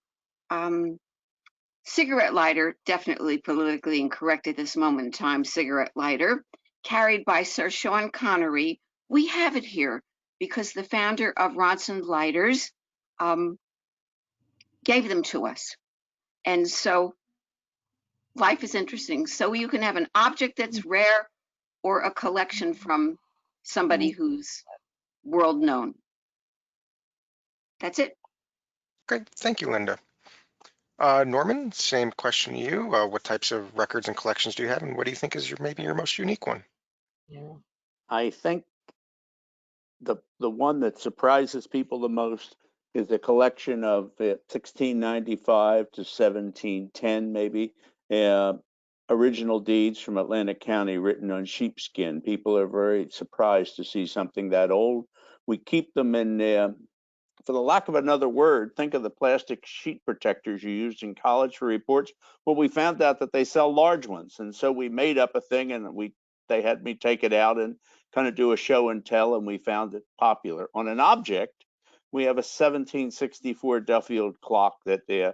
cigarette lighter, definitely politically incorrect at this moment in time, cigarette lighter, carried by Sir Sean Connery, we have it here because the founder of Ronson Lighters gave them to us. And so life is interesting. So you can have an object that's rare or a collection from somebody who's world known. That's it. Great, thank you, Linda. Norman, same question to you. What types of records and collections do you have, and what do you think is maybe your most unique one? Yeah. I think the one that surprises people the most is a collection of 1695 to 1710, maybe, original deeds from Atlantic County written on sheepskin. People are very surprised to see something that old. We keep them in, for the lack of another word, think of the plastic sheet protectors you used in college for reports. Well, we found out that they sell large ones, and so we made up a thing, and they had me take it out and kind of do a show and tell, and we found it popular. On an object, we have a 1764 Duffield clock that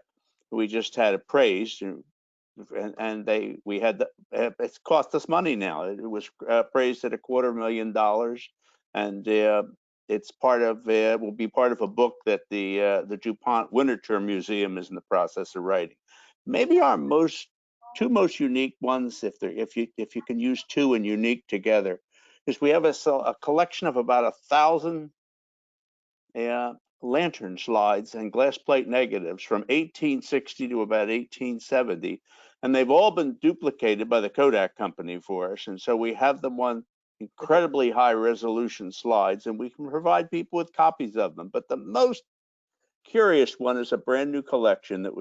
we just had appraised, and it's cost us money now. It was appraised at $250,000, and it's part of will be part of a book that the DuPont Winterthur Museum is in the process of writing. Maybe our two most unique ones, if you can use two and unique together, is we have a collection of about 1,000 lantern slides and glass plate negatives from 1860 to about 1870, and they've all been duplicated by the Kodak company for us, and so we have them on incredibly high resolution slides, and we can provide people with copies of them. But the most curious one is a brand new collection that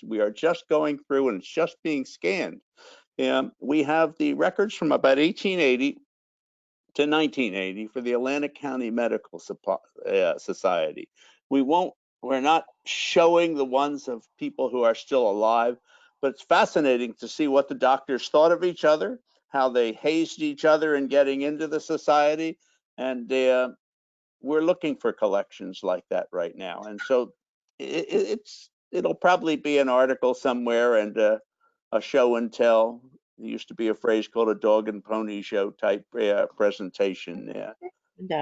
we are just going through, and it's just being scanned. We have the records from about 1880 to 1980 for the Atlantic County Medical Society. We're not showing the ones of people who are still alive, but it's fascinating to see what the doctors thought of each other, how they hazed each other in getting into the society, and we're looking for collections like that right now. And so it'll probably be an article somewhere and a show and tell. There used to be a phrase called a dog and pony show type presentation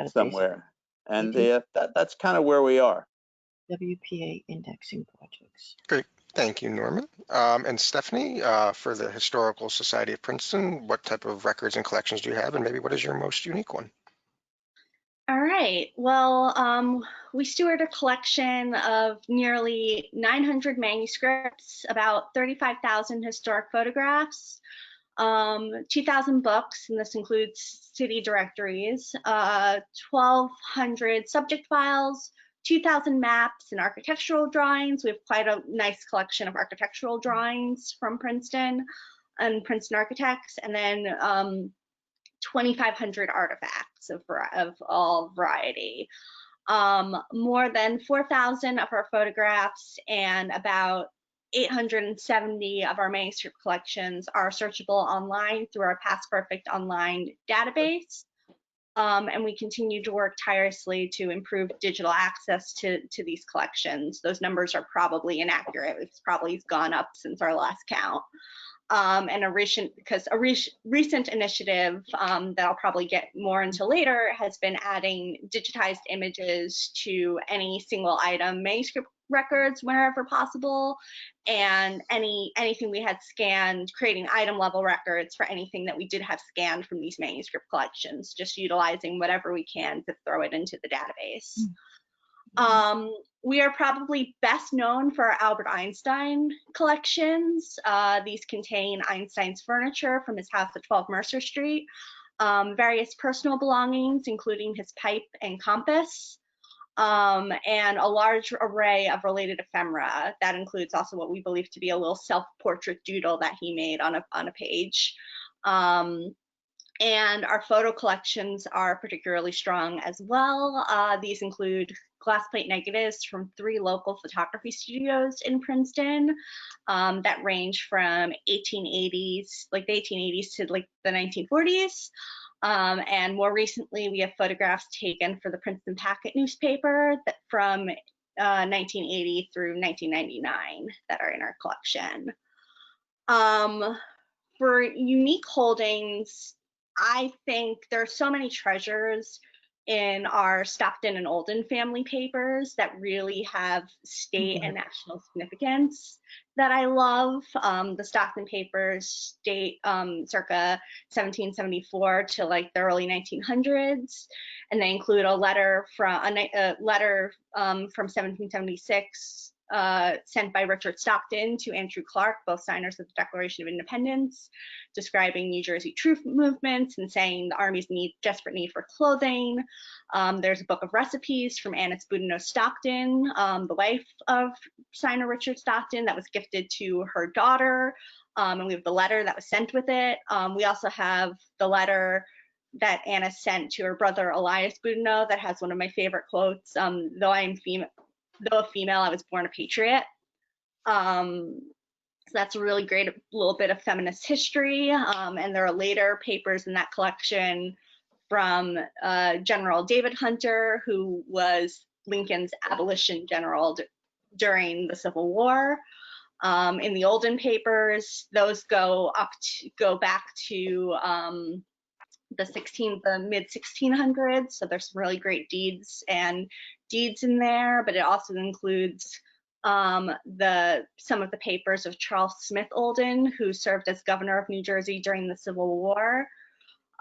somewhere. And that's kind of where we are. WPA indexing projects. Great, thank you, Norman. And Stephanie, for the Historical Society of Princeton, what type of records and collections do you have, and maybe what is your most unique one? All right. Well, we steward a collection of nearly 900 manuscripts, about 35,000 historic photographs, 2,000 books, and this includes city directories, 1,200 subject files, 2,000 maps and architectural drawings. We have quite a nice collection of architectural drawings from Princeton and Princeton architects, and then 2,500 artifacts of all variety. More than 4,000 of our photographs and about 870 of our manuscript collections are searchable online through our Past Perfect online database. And we continue to work tirelessly to improve digital access to these collections. Those numbers are probably inaccurate. It's probably gone up since our last count. And a recent initiative that I'll probably get more into later has been adding digitized images to any single item manuscript records wherever possible, and anything we had scanned, creating item level records for anything that we did have scanned from these manuscript collections, just utilizing whatever we can to throw it into the database. We are probably best known for our Albert Einstein collections. These contain Einstein's furniture from his house at 12 Mercer Street, various personal belongings, including his pipe and compass, and a large array of related ephemera. That includes also what we believe to be a little self-portrait doodle that he made on a page. And our photo collections are particularly strong as well. These include glass plate negatives from 3 local photography studios in Princeton that range from 1880s, like the 1880s to like the 1940s. And more recently, we have photographs taken for the Princeton Packet newspaper from 1980 through 1999 that are in our collection. For unique holdings, I think there are so many treasures in our Stockton and Olden family papers that really have state and national significance that I love. The Stockton papers date circa 1774 to like the early 1900s, and they include a letter from 1776 sent by Richard Stockton to Andrew Clark, both signers of the Declaration of Independence, describing New Jersey troop movements and saying the Army's desperate need for clothing. There's a book of recipes from Annis Boudinot Stockton, the wife of signer Richard Stockton, that was gifted to her daughter. And we have the letter that was sent with it. We also have the letter that Anna sent to her brother Elias Boudinot that has one of my favorite quotes, though a female, I was born a patriot. So that's a really great little bit of feminist history. And there are later papers in that collection from General David Hunter, who was Lincoln's abolition general during the Civil War. In the Olden papers, those go back to the mid 1600s. So there's some really great deeds in there, but it also includes some of the papers of Charles Smith Olden, who served as governor of New Jersey during the Civil War.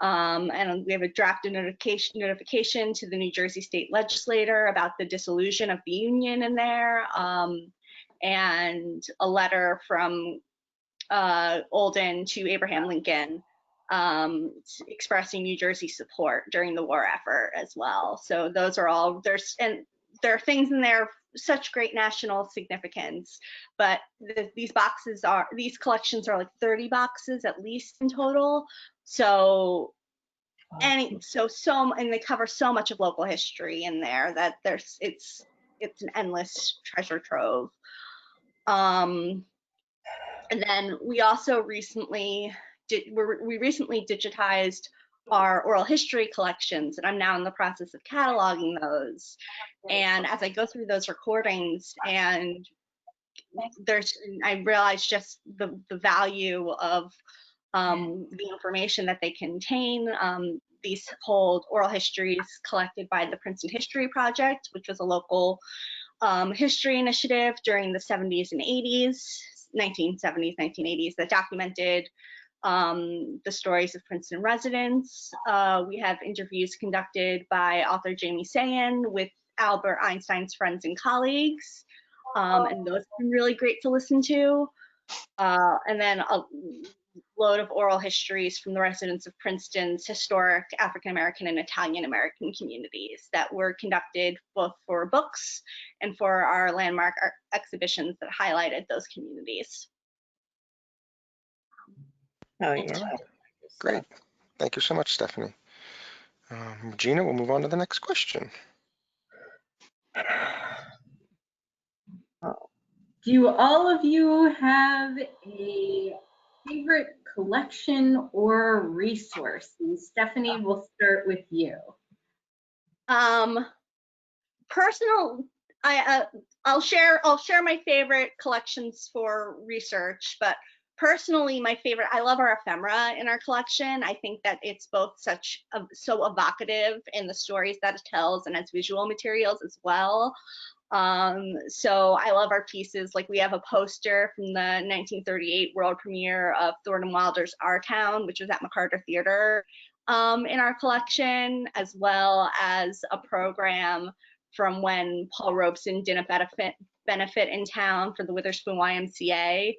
And we have a draft notification to the New Jersey state legislature about the dissolution of the Union in there, and a letter from Olden to Abraham Lincoln expressing New Jersey support during the war effort as well. So those are all, there are things in there of such great national significance, but these collections are like 30 boxes at least in total. So and they cover so much of local history in there that it's an endless treasure trove. And then we also recently digitized our oral history collections, and I'm now in the process of cataloging those. And as I go through those recordings, and I realized just the value of the information that they contain. These hold oral histories collected by the Princeton History Project, which was a local history initiative during the 70s and 80s, 1970s, 1980s, that documented the stories of Princeton residents. We have interviews conducted by author Jamie Sayan with Albert Einstein's friends and colleagues, and those have been really great to listen to. And then a load of oral histories from the residents of Princeton's historic African American and Italian American communities that were conducted both for books and for our landmark art exhibitions that highlighted those communities. Oh, yeah. Great. Thank you so much, Stephanie. Regina, we'll move on to the next question. Do all of you have a favorite collection or resource? And Stephanie, we'll start with you. I'll share my favorite collections for research, but personally, I love our ephemera in our collection. I think that it's both so evocative in the stories that it tells and as visual materials as well. So I love our pieces. Like, we have a poster from the 1938 world premiere of Thornton Wilder's Our Town, which was at McCarter Theater, in our collection, as well as a program from when Paul Robeson did a benefit in town for the Witherspoon YMCA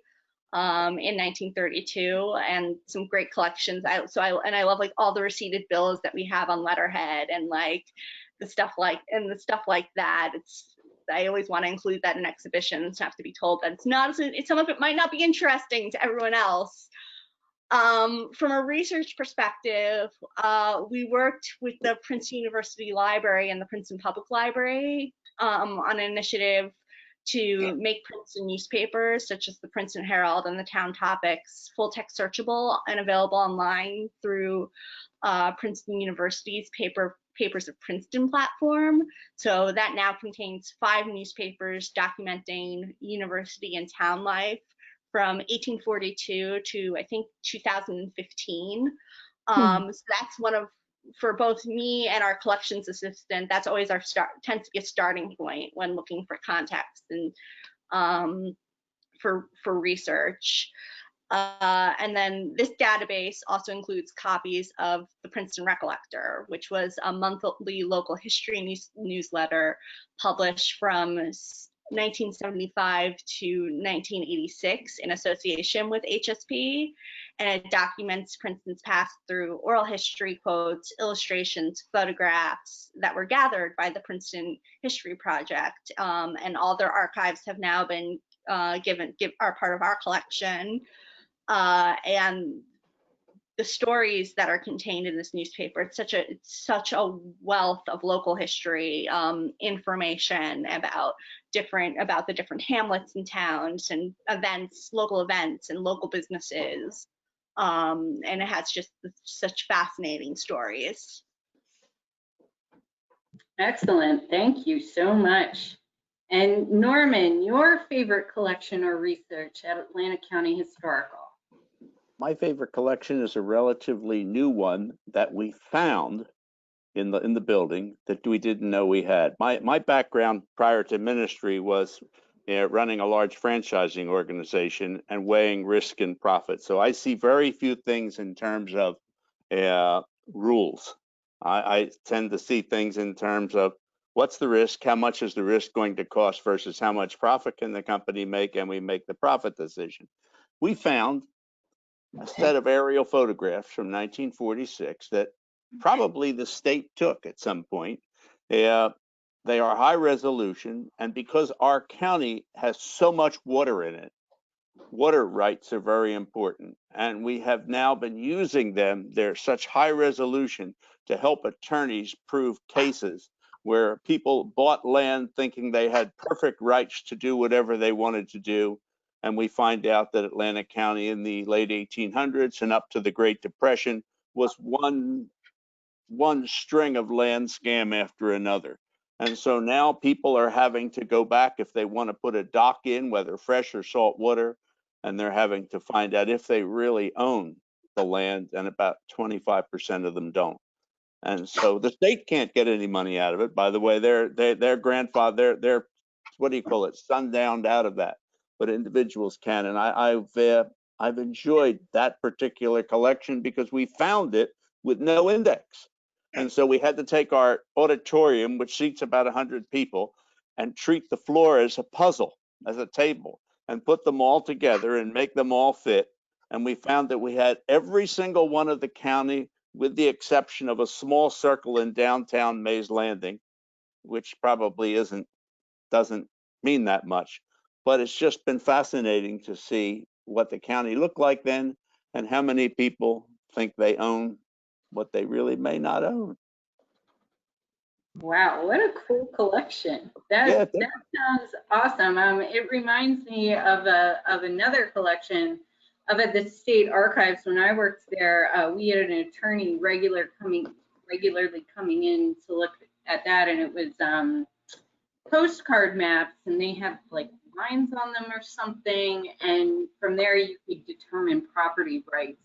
in 1932, and some great collections. I love like all the receipted bills that we have on letterhead, and like the stuff like that. I always want to include that in exhibitions, have to be told that some of it might not be interesting to everyone else. From a research perspective, we worked with the Princeton University Library and the Princeton Public Library on an initiative to make Princeton newspapers, such as the Princeton Herald and the Town Topics, full text searchable and available online through Princeton University's Papers of Princeton platform. So that now contains 5 newspapers documenting university and town life from 1842 to I think 2015. So that's for both me and our collections assistant, that's always tends to be a starting point when looking for context and for research. And then this database also includes copies of the Princeton Recollector, which was a monthly local history newsletter published from 1975 to 1986 in association with HSP, and it documents Princeton's past through oral history, quotes, illustrations, photographs that were gathered by the Princeton History Project, and all their archives have now been are part of our collection, and the stories that are contained in this newspaper, it's such a wealth of local history information about the different hamlets and towns and local events and local businesses, and it has just such fascinating stories. Excellent, thank you so much. And Norman, your favorite collection or research at Atlantic County Historical? My favorite collection is a relatively new one that we found in the building that we didn't know we had. My background prior to ministry was running a large franchising organization and weighing risk and profit. So I see very few things in terms of rules. I tend to see things in terms of what's the risk, how much is the risk going to cost versus how much profit can the company make, and we make the profit decision. We found a set of aerial photographs from 1946 that probably the state took at some point. They are high resolution, and because our county has so much water in it, water rights are very important, and we have now been using them. They're such high resolution to help attorneys prove cases where people bought land thinking they had perfect rights to do whatever they wanted to do. And we find out that Atlantic County in the late 1800s and up to the Great Depression was one string of land scam after another. And so now people are having to go back if they want to put a dock in, whether fresh or salt water, and they're having to find out if they really own the land, and about 25% of them don't. And so the state can't get any money out of it. By the way, their grandfather, they're what do you call it, sundowned out of that, but individuals can. And I've enjoyed that particular collection because we found it with no index. And so we had to take our auditorium, which seats about 100 people, and treat the floor as a puzzle, as a table, and put them all together and make them all fit. And we found that we had every single one of the county, with the exception of a small circle in downtown Mays Landing, which probably doesn't mean that much. But it's just been fascinating to see what the county looked like then and how many people think they own what they really may not own. Wow, what a cool collection. That sounds awesome. It reminds me of another collection up at the state archives. When I worked there, we had an attorney regularly coming in to look at that, and it was postcard maps, and they have like lines on them or something, and from there you could determine property rights.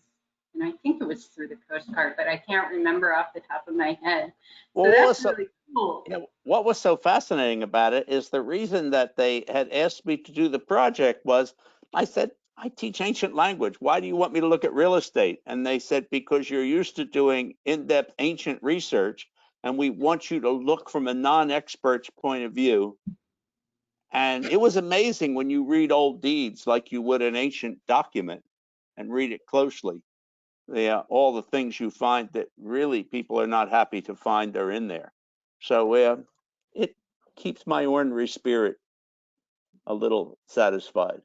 And I think it was through the postcard, but I can't remember off the top of my head. So that's really cool. You know, what was so fascinating about it is the reason that they had asked me to do the project was, I said, I teach ancient language. Why do you want me to look at real estate? And they said, because you're used to doing in-depth ancient research, and we want you to look from a non-expert's point of view. And it was amazing when you read old deeds like you would an ancient document and read it closely. All the things you find that really people are not happy to find are in there. So it keeps my ornery spirit a little satisfied.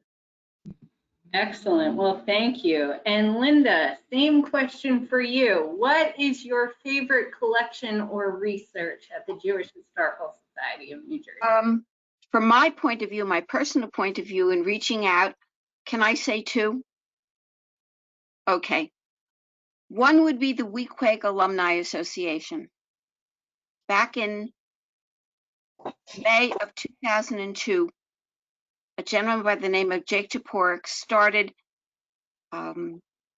Excellent. Well, thank you. And Linda, same question for you. What is your favorite collection or research at the Jewish Historical Society of New Jersey? From my point of view, my personal point of view in reaching out, can I say two? Okay. One would be the Weequahic Alumni Association. Back in May of 2002, a gentleman by the name of Jake Toporek started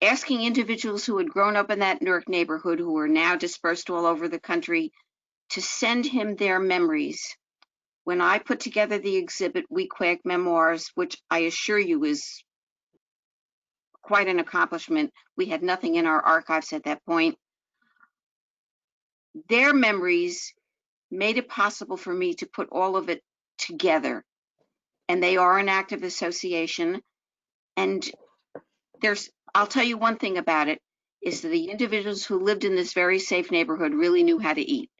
asking individuals who had grown up in that Newark neighborhood, who were now dispersed all over the country, to send him their memories. When I put together the exhibit, Weequahic Memoirs, which I assure you is quite an accomplishment, we had nothing in our archives at that point. Their memories made it possible for me to put all of it together. And they are an active association. And I'll tell you one thing about it, is that the individuals who lived in this very safe neighborhood really knew how to eat.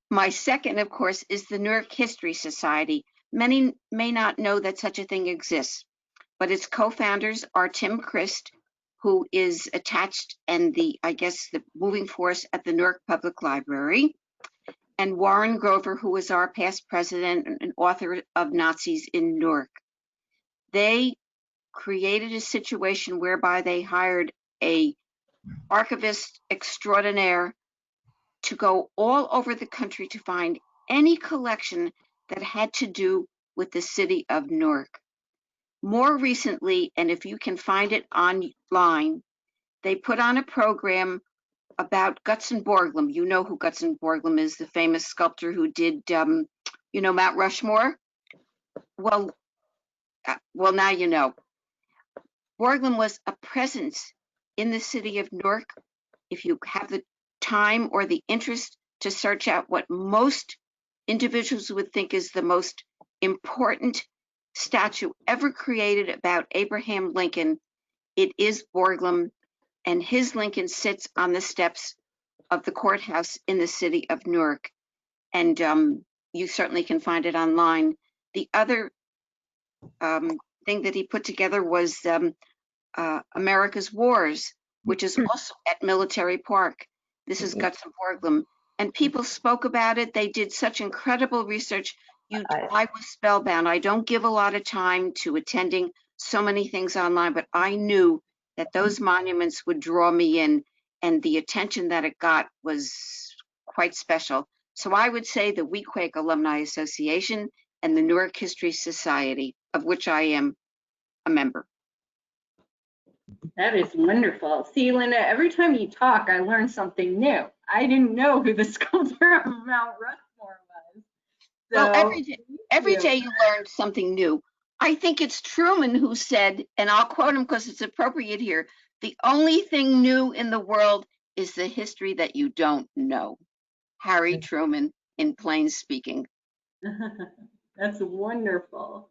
My second, of course, is the Newark History Society. Many may not know that such a thing exists, but its co-founders are Tim Christ, who is attached and the moving force at the Newark Public Library, and Warren Grover, who was our past president and author of Nazis in Newark. They created a situation whereby they hired a archivist extraordinaire to go all over the country to find any collection that had to do with the city of Newark. More recently, and if you can find it online, they put on a program about Gutzon Borglum. You know who Gutzon Borglum is, the famous sculptor who did, Mount Rushmore? Well, now you know. Borglum was a presence in the city of Newark. If you have the time or the interest to search out what most individuals would think is the most important statue ever created about Abraham Lincoln, it is Borglum, and his Lincoln sits on the steps of the courthouse in the city of Newark. And you certainly can find it online. The other thing that he put together was America's Wars, which is also at Military Park. This is Gutzon Borglum. And people spoke about it. They did such incredible research. I was spellbound. I don't give a lot of time to attending so many things online, but I knew that those monuments would draw me in, and the attention that it got was quite special. So I would say the Weequahic Alumni Association and the Newark History Society, of which I am a member. That is wonderful. See, Linda, every time you talk, I learn something new. I didn't know who the sculptor of Mount Rushmore was. So, well, every day you learned something new. I think it's Truman who said, and I'll quote him because it's appropriate here, the only thing new in the world is the history that you don't know. Harry Truman, in plain speaking. That's wonderful.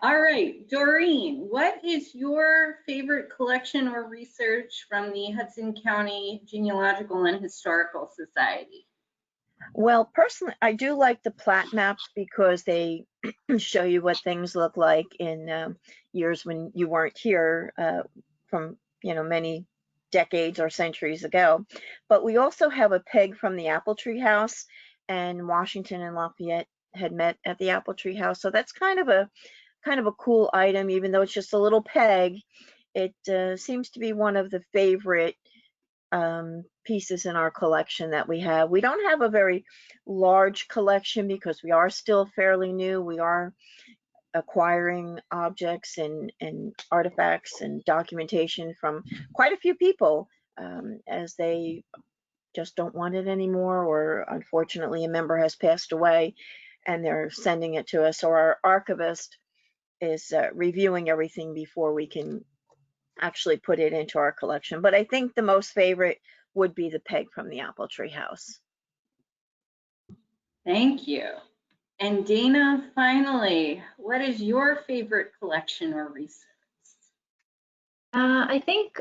All right, Doreen, what is your favorite collection or research from the Hudson County Genealogical and Historical Society? Well, personally, I do like the plat maps because they show you what things look like in years when you weren't here from, many decades or centuries ago. But we also have a peg from the Apple Tree House, and Washington and Lafayette had met at the Apple Tree House. So that's kind of a cool item, even though it's just a little peg. It seems to be one of the favorite pieces in our collection that we have. We don't have a very large collection because we are still fairly new. We are acquiring objects and artifacts and documentation from quite a few people as they just don't want it anymore, or unfortunately a member has passed away and they're sending it to us, or our archivist is reviewing everything before we can actually put it into our collection. But I think the most favorite would be the peg from the Apple Tree House. Thank you. And Dana, finally, what is your favorite collection or research? I think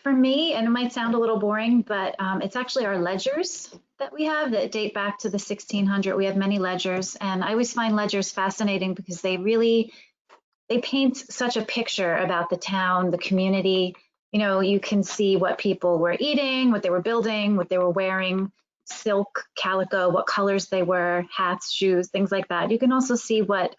For me, and it might sound a little boring, but it's actually our ledgers that we have that date back to the 1600. We have many ledgers, and I always find ledgers fascinating because they paint such a picture about the town, the community. You know, you can see what people were eating, what they were building, what they were wearing, silk, calico, what colors they were, hats, shoes, things like that. You can also see what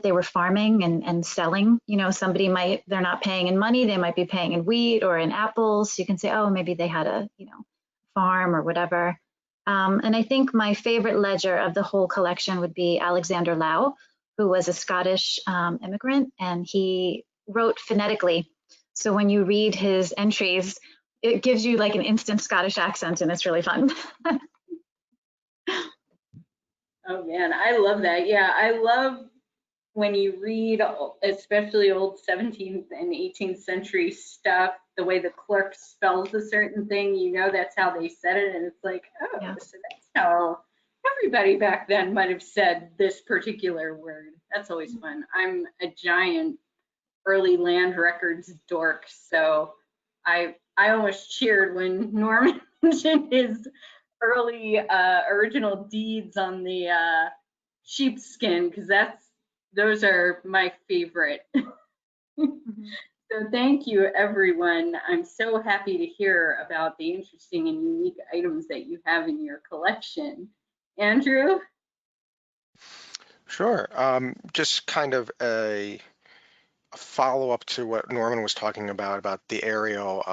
they were farming and selling. You know, they're not paying in money, they might be paying in wheat or in apples. You can say, oh, maybe they had a, farm or whatever. And I think my favorite ledger of the whole collection would be Alexander Lau, who was a Scottish immigrant, and he wrote phonetically. So when you read his entries, it gives you like an instant Scottish accent, and it's really fun. Oh man, I love that. Yeah, I love when you read, especially old 17th and 18th century stuff, the way the clerk spells a certain thing, you know, that's how they said it. And it's like, oh, Yeah. so that's how everybody back then might have said this particular word. That's always fun. I'm a giant early land records dork, so I almost cheered when Norman mentioned his early original deeds on the sheepskin, because those are my favorite. So thank you, everyone. I'm so happy to hear about the interesting and unique items that you have in your collection. Andrew? Sure. Just kind of a follow-up to what Norman was talking about the aerial.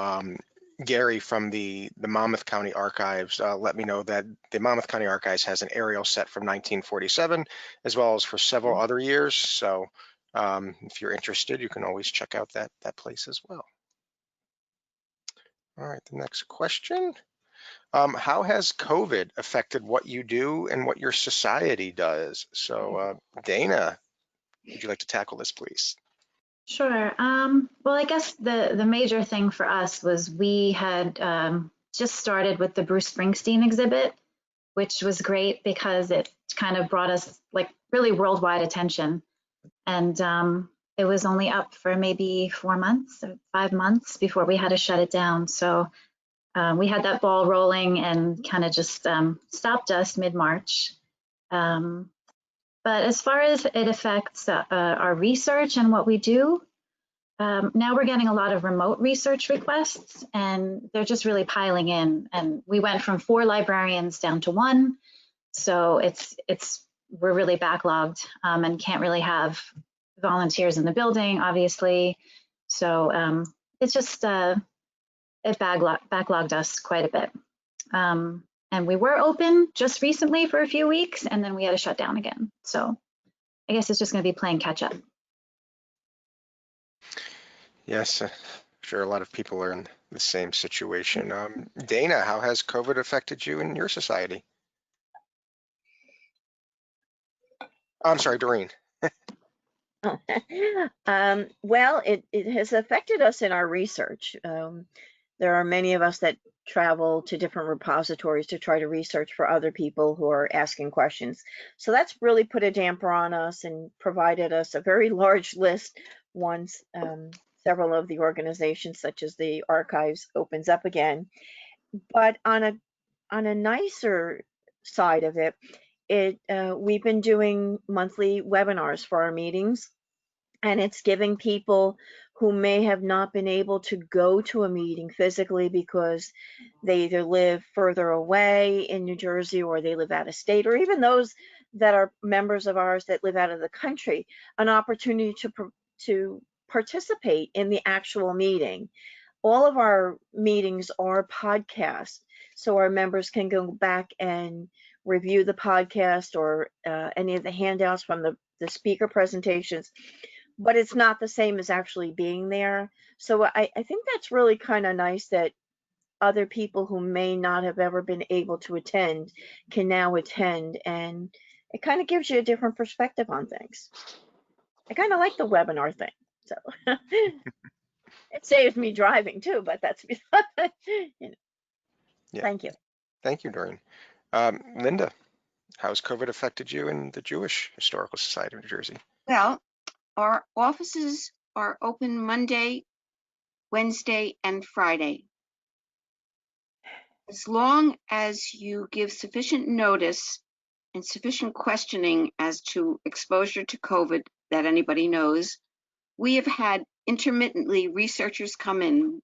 Gary from the Monmouth County Archives let me know that the Monmouth County Archives has an aerial set from 1947, as well as for several other years. So if you're interested, you can always check out that place as well. All right, the next question. How has COVID affected what you do and what your society does? So Dana, would you like to tackle this, please? Sure. Well, I guess the major thing for us was we had just started with the Bruce Springsteen exhibit, which was great because it kind of brought us like really worldwide attention. And it was only up for maybe 4 months or 5 months before we had to shut it down. So we had that ball rolling and kind of just stopped us mid-March. But as far as it affects our research and what we do, now we're getting a lot of remote research requests, and they're just really piling in. And we went from 4 librarians down to 1, so we're really backlogged and can't really have volunteers in the building, obviously. So it's just it backlogged us quite a bit. And we were open just recently for a few weeks, and then we had to shut down again. So I guess it's just going to be playing catch up. Yes, I'm sure a lot of people are in the same situation. Dana, how has COVID affected you and your society? I'm sorry, Doreen. Well, it has affected us in our research. There are many of us that travel to different repositories to try to research for other people who are asking questions. So that's really put a damper on us and provided us a very large list once several of the organizations, such as the archives, opens up again. But on a nicer side of it, we've been doing monthly webinars for our meetings, and it's giving people who may have not been able to go to a meeting physically because they either live further away in New Jersey or they live out of state, or even those that are members of ours that live out of the country, an opportunity to participate in the actual meeting. All of our meetings are podcasts, so our members can go back and review the podcast or any of the handouts from the speaker presentations, but it's not the same as actually being there. So I think that's really kind of nice that other people who may not have ever been able to attend can now attend, and it kind of gives you a different perspective on things. I kind of like the webinar thing. So it saves me driving too, but that's you know. Yeah. Thank you. Thank you, Doreen. Linda, how has COVID affected you and the Jewish Historical Society of New Jersey? Well, our offices are open Monday, Wednesday, and Friday. As long as you give sufficient notice and sufficient questioning as to exposure to COVID that anybody knows, we have had intermittently researchers come in.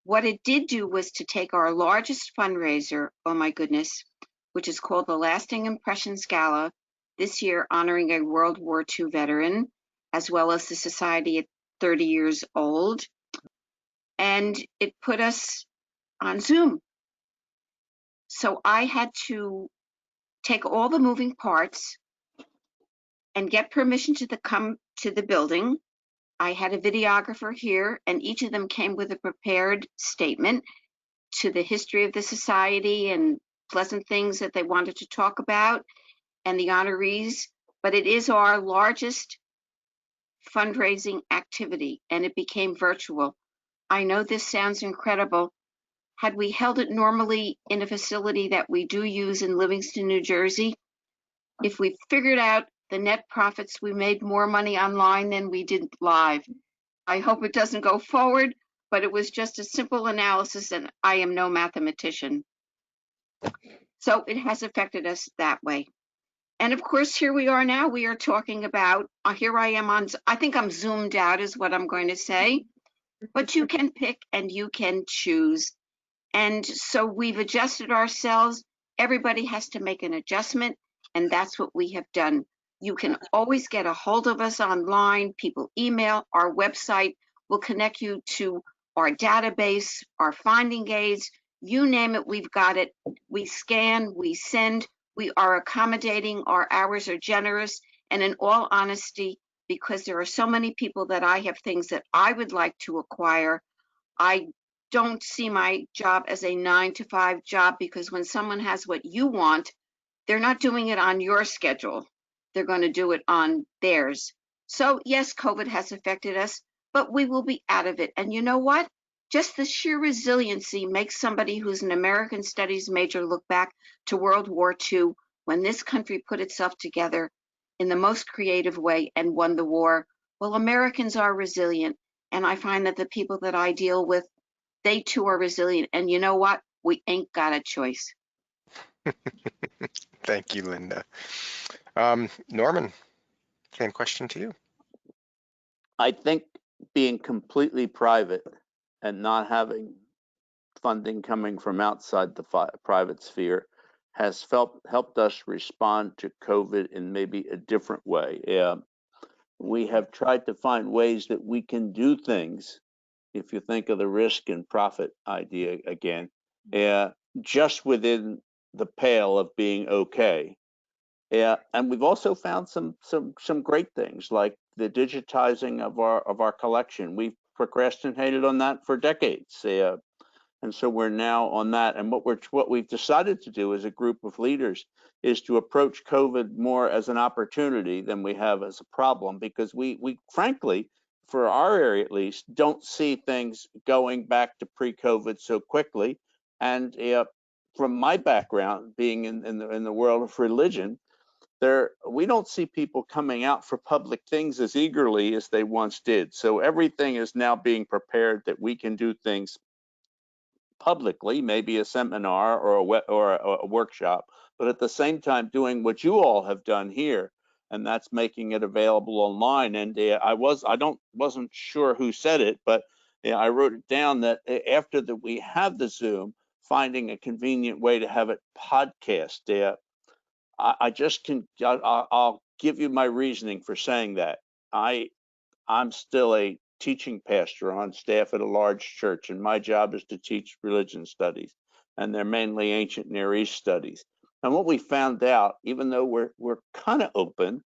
What it did do was to take our largest fundraiser, oh my goodness, which is called the Lasting Impressions Gala, this year honoring a World War II veteran, as well as the Society at 30 years old. And it put us on Zoom. So I had to take all the moving parts and get permission to come to the building. I had a videographer here, and each of them came with a prepared statement to the history of the society and pleasant things that they wanted to talk about and the honorees. But it is our largest fundraising activity, and it became virtual. I know this sounds incredible. Had we held it normally in a facility that we do use in Livingston, New Jersey, if we figured out the net profits, we made more money online than we did live. I hope it doesn't go forward, but it was just a simple analysis, and I am no mathematician. So it has affected us that way. And of course, here we are now. We are talking about, here I am on, I think I'm zoomed out is what I'm going to say, but you can pick and you can choose. And so we've adjusted ourselves. Everybody has to make an adjustment, and that's what we have done. You can always get a hold of us online. People email, our website will connect you to our database, our finding aids, you name it, we've got it. We scan, we send, we are accommodating, our hours are generous, and in all honesty, because there are so many people that I have things that I would like to acquire, I don't see my job as a 9-to-5 job, because when someone has what you want, they're not doing it on your schedule. They're going to do it on theirs. So yes, COVID has affected us, but we will be out of it. And you know what? Just the sheer resiliency makes somebody who's an American Studies major look back to World War II, when this country put itself together in the most creative way and won the war. Well, Americans are resilient. And I find that the people that I deal with, they too are resilient. And you know what? We ain't got a choice. Thank you, Linda. Norman, same question to you. I think being completely private and not having funding coming from outside the private sphere has helped us respond to COVID in maybe a different way. We have tried to find ways that we can do things, if you think of the risk and profit idea again, just within the pale of being okay. And we've also found some great things, like the digitizing of our collection. We've procrastinated on that for decades, and so we're now on that. And what we've decided to do as a group of leaders is to approach COVID more as an opportunity than we have as a problem, because we frankly, for our area at least, don't see things going back to pre-COVID so quickly. And from my background, being in the world of religion, we don't see people coming out for public things as eagerly as they once did. So everything is now being prepared that we can do things publicly, maybe a seminar or a workshop, but at the same time doing what you all have done here, and that's making it available online. And I wasn't sure who said it, but I wrote it down that after that we have the Zoom, finding a convenient way to have it podcast. I'll give you my reasoning for saying that. I'm still a teaching pastor on staff at a large church, and my job is to teach religion studies, and they're mainly ancient Near East studies. And what we found out, even though we're kind of open,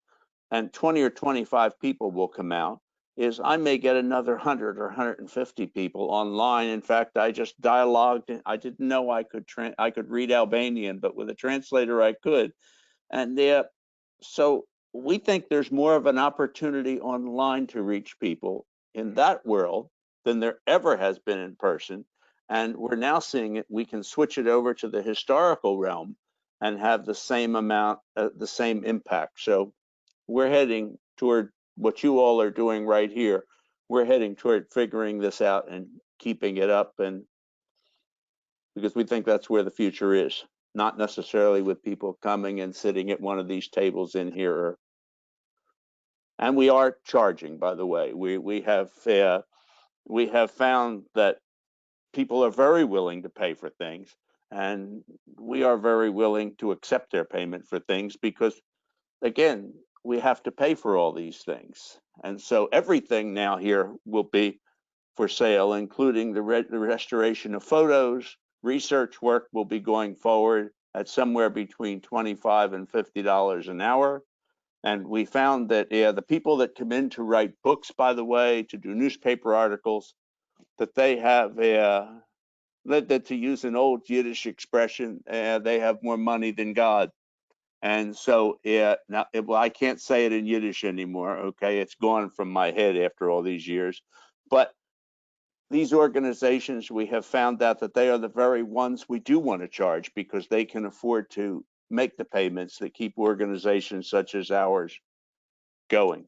and 20 or 25 people will come out, is I may get another 100 or 150 people online. In fact, I just dialogued. I didn't know I could read Albanian, but with a translator I could. And so we think there's more of an opportunity online to reach people in that world than there ever has been in person. And we're now seeing it. We can switch it over to the historical realm and have the same amount, the same impact. So we're heading toward what you all are doing right here, we're heading toward figuring this out and keeping it up, and because we think that's where the future is, not necessarily with people coming and sitting at one of these tables in here. And we are charging, by the way. We have found that people are very willing to pay for things, and we are very willing to accept their payment for things because, again, we have to pay for all these things. And so everything now here will be for sale, including the restoration of photos. Research work will be going forward at somewhere between $25 and $50 an hour. And we found that the people that come in to write books, by the way, to do newspaper articles, that they have that, to use an old Yiddish expression, they have more money than God. And so, now, well, I can't say it in Yiddish anymore, okay? It's gone from my head after all these years. But these organizations, we have found out that they are the very ones we do want to charge because they can afford to make the payments that keep organizations such as ours going.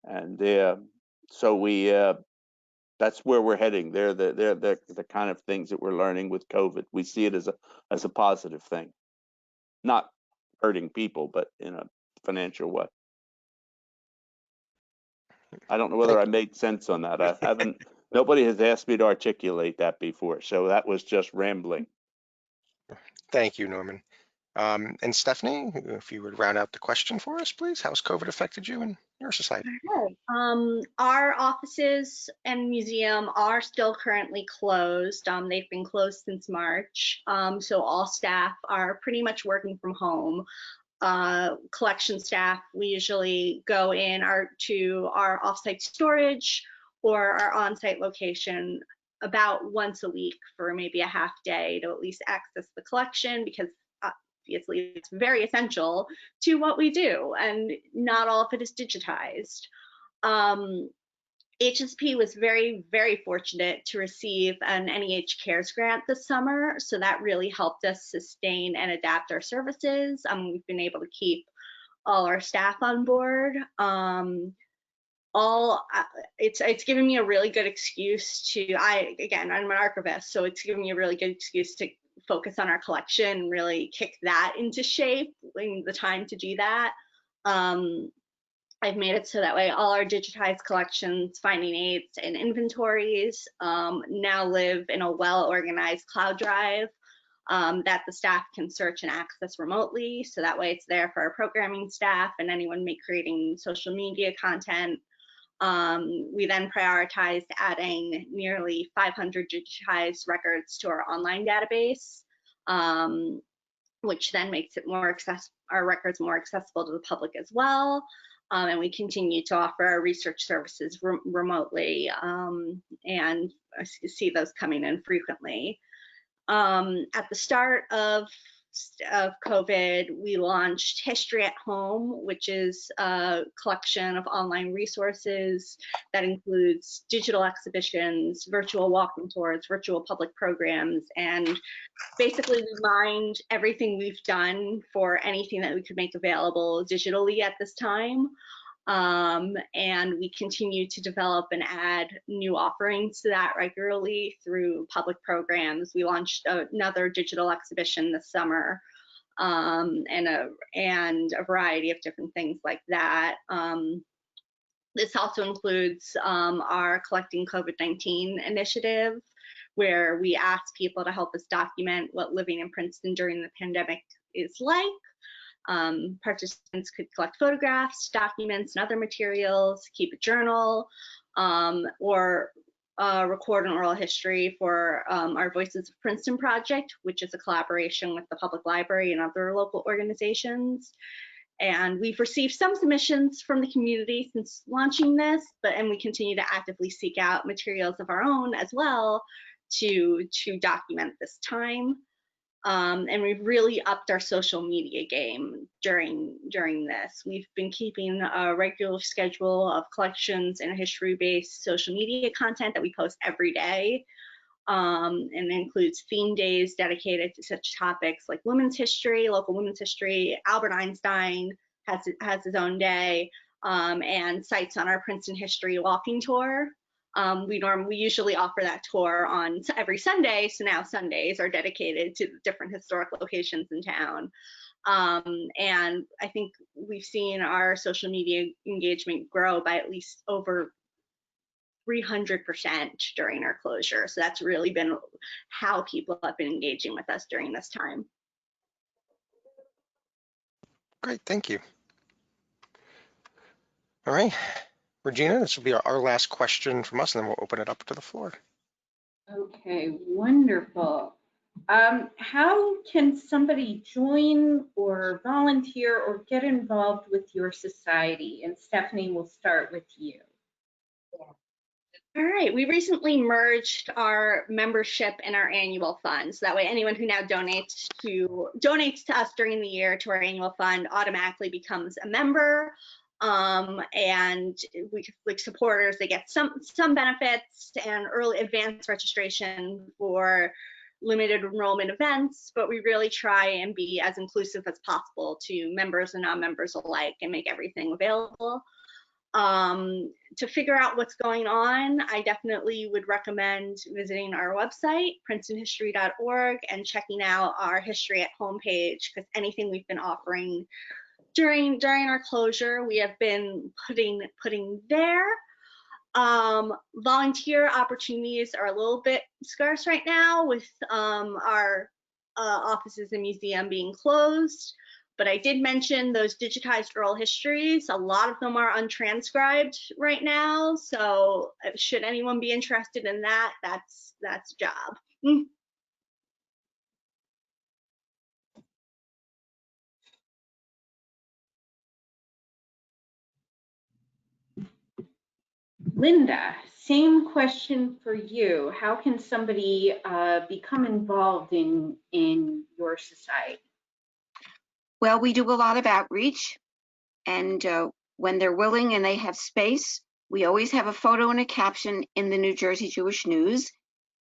And so that's where we're heading. They're the kind of things that we're learning with COVID. We see it as a positive thing, not hurting people, but in a financial way. I don't know whether I made sense on that. I haven't. Nobody has asked me to articulate that before, so that was just rambling. Thank you, Norman. And Stephanie, if you would round out the question for us, please. How's COVID affected you and your society? Our offices and museum are still currently closed. They've been closed since March. So all staff are pretty much working from home. Collection staff, we usually go in to our offsite storage or our on-site location about once a week for maybe a half day to at least access the collection, because obviously it's very essential to what we do and not all of it is digitized. HSP was very, very fortunate to receive an NEH Cares grant this summer, so that really helped us sustain and adapt our services. We've been able to keep all our staff on board. It's given me a really good excuse to, I'm an archivist, so it's given me a really good excuse to focus on our collection and really kick that into shape when the time to do that. I've made it so that way all our digitized collections, finding aids, and inventories now live in a well-organized cloud drive that the staff can search and access remotely. So that way it's there for our programming staff and anyone creating social media content. We then prioritized adding nearly 500 digitized records to our online database, which then makes it our records more accessible to the public as well. And we continue to offer our research services remotely and see those coming in frequently. At the start of COVID, we launched History at Home, which is a collection of online resources that includes digital exhibitions, virtual walking tours, virtual public programs, and basically we mined everything we've done for anything that we could make available digitally at this time. And we continue to develop and add new offerings to that regularly through public programs. We launched another digital exhibition this summer, and a variety of different things like that. This also includes our Collecting COVID-19 initiative, where we ask people to help us document what living in Princeton during the pandemic is like. Participants could collect photographs, documents, and other materials, keep a journal, or record an oral history for our Voices of Princeton project, which is a collaboration with the public library and other local organizations. And we've received some submissions from the community since launching this, and we continue to actively seek out materials of our own as well to document this time. And we've really upped our social media game during this. We've been keeping a regular schedule of collections and history-based social media content that we post every day, and it includes theme days dedicated to such topics like women's history, local women's history. Albert Einstein has his own day, and sites on our Princeton history walking tour. We usually offer that tour on every Sunday, so now Sundays are dedicated to different historic locations in town. And I think we've seen our social media engagement grow by at least over 300% during our closure. So that's really been how people have been engaging with us during this time. Great, thank you. All right, Regina, this will be our last question from us, and then we'll open it up to the floor. Okay, wonderful. How can somebody join or volunteer or get involved with your society? And Stephanie, we'll start with you. All right, we recently merged our membership and our annual fund. So that way anyone who now donates to us during the year to our annual fund automatically becomes a member. And we, like supporters, they get some benefits and early advance registration for limited enrollment events, but we really try and be as inclusive as possible to members and non-members alike and make everything available. To figure out what's going on, I definitely would recommend visiting our website, princetonhistory.org, and checking out our History at Home page, because anything we've been offering during our closure, we have been putting there. Volunteer opportunities are a little bit scarce right now with our offices and museum being closed. But I did mention those digitized oral histories. A lot of them are untranscribed right now. So should anyone be interested in that, that's a job. Linda, same question for you. How can somebody become involved in your society? Well, we do a lot of outreach, and when they're willing and they have space, we always have a photo and a caption in the New Jersey Jewish News.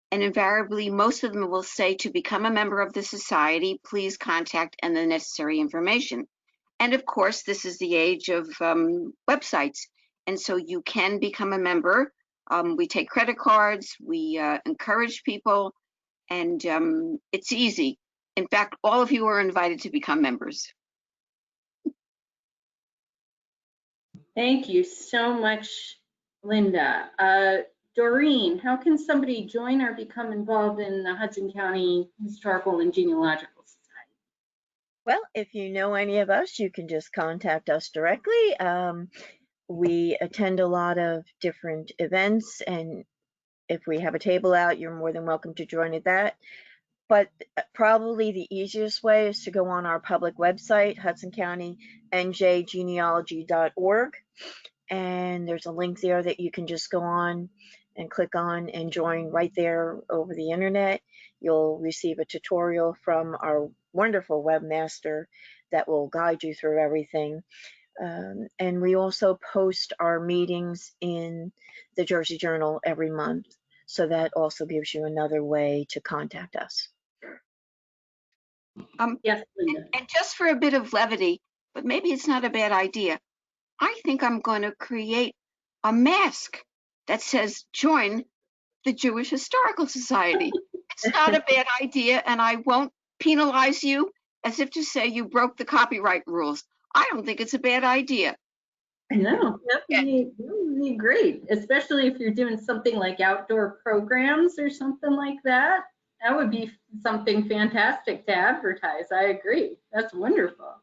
And invariably, most of them will say, to become a member of the society, please contact and the necessary information. And of course, this is the age of websites. And so you can become a member. We take credit cards, we encourage people, and it's easy. In fact, all of you are invited to become members. Thank you so much, Linda. Doreen, how can somebody join or become involved in the Hudson County Historical and Genealogical Society? Well, if you know any of us, you can just contact us directly. We attend a lot of different events, and if we have a table out, you're more than welcome to join at that. But probably the easiest way is to go on our public website, hudsoncounty.njgenealogy.org, and there's a link there that you can just go on and click on and join right there over the internet. You'll receive a tutorial from our wonderful webmaster that will guide you through everything. And we also post our meetings in the Jersey Journal every month. So that also gives you another way to contact us. Yes, Linda. And just for a bit of levity, but maybe it's not a bad idea, I think I'm going to create a mask that says, join the Jewish Historical Society. It's not a bad idea, and I won't penalize you as if to say you broke the copyright rules. I don't think it's a bad idea. No, that would be great, especially if you're doing something like outdoor programs or something like that. That would be something fantastic to advertise. I agree. That's wonderful.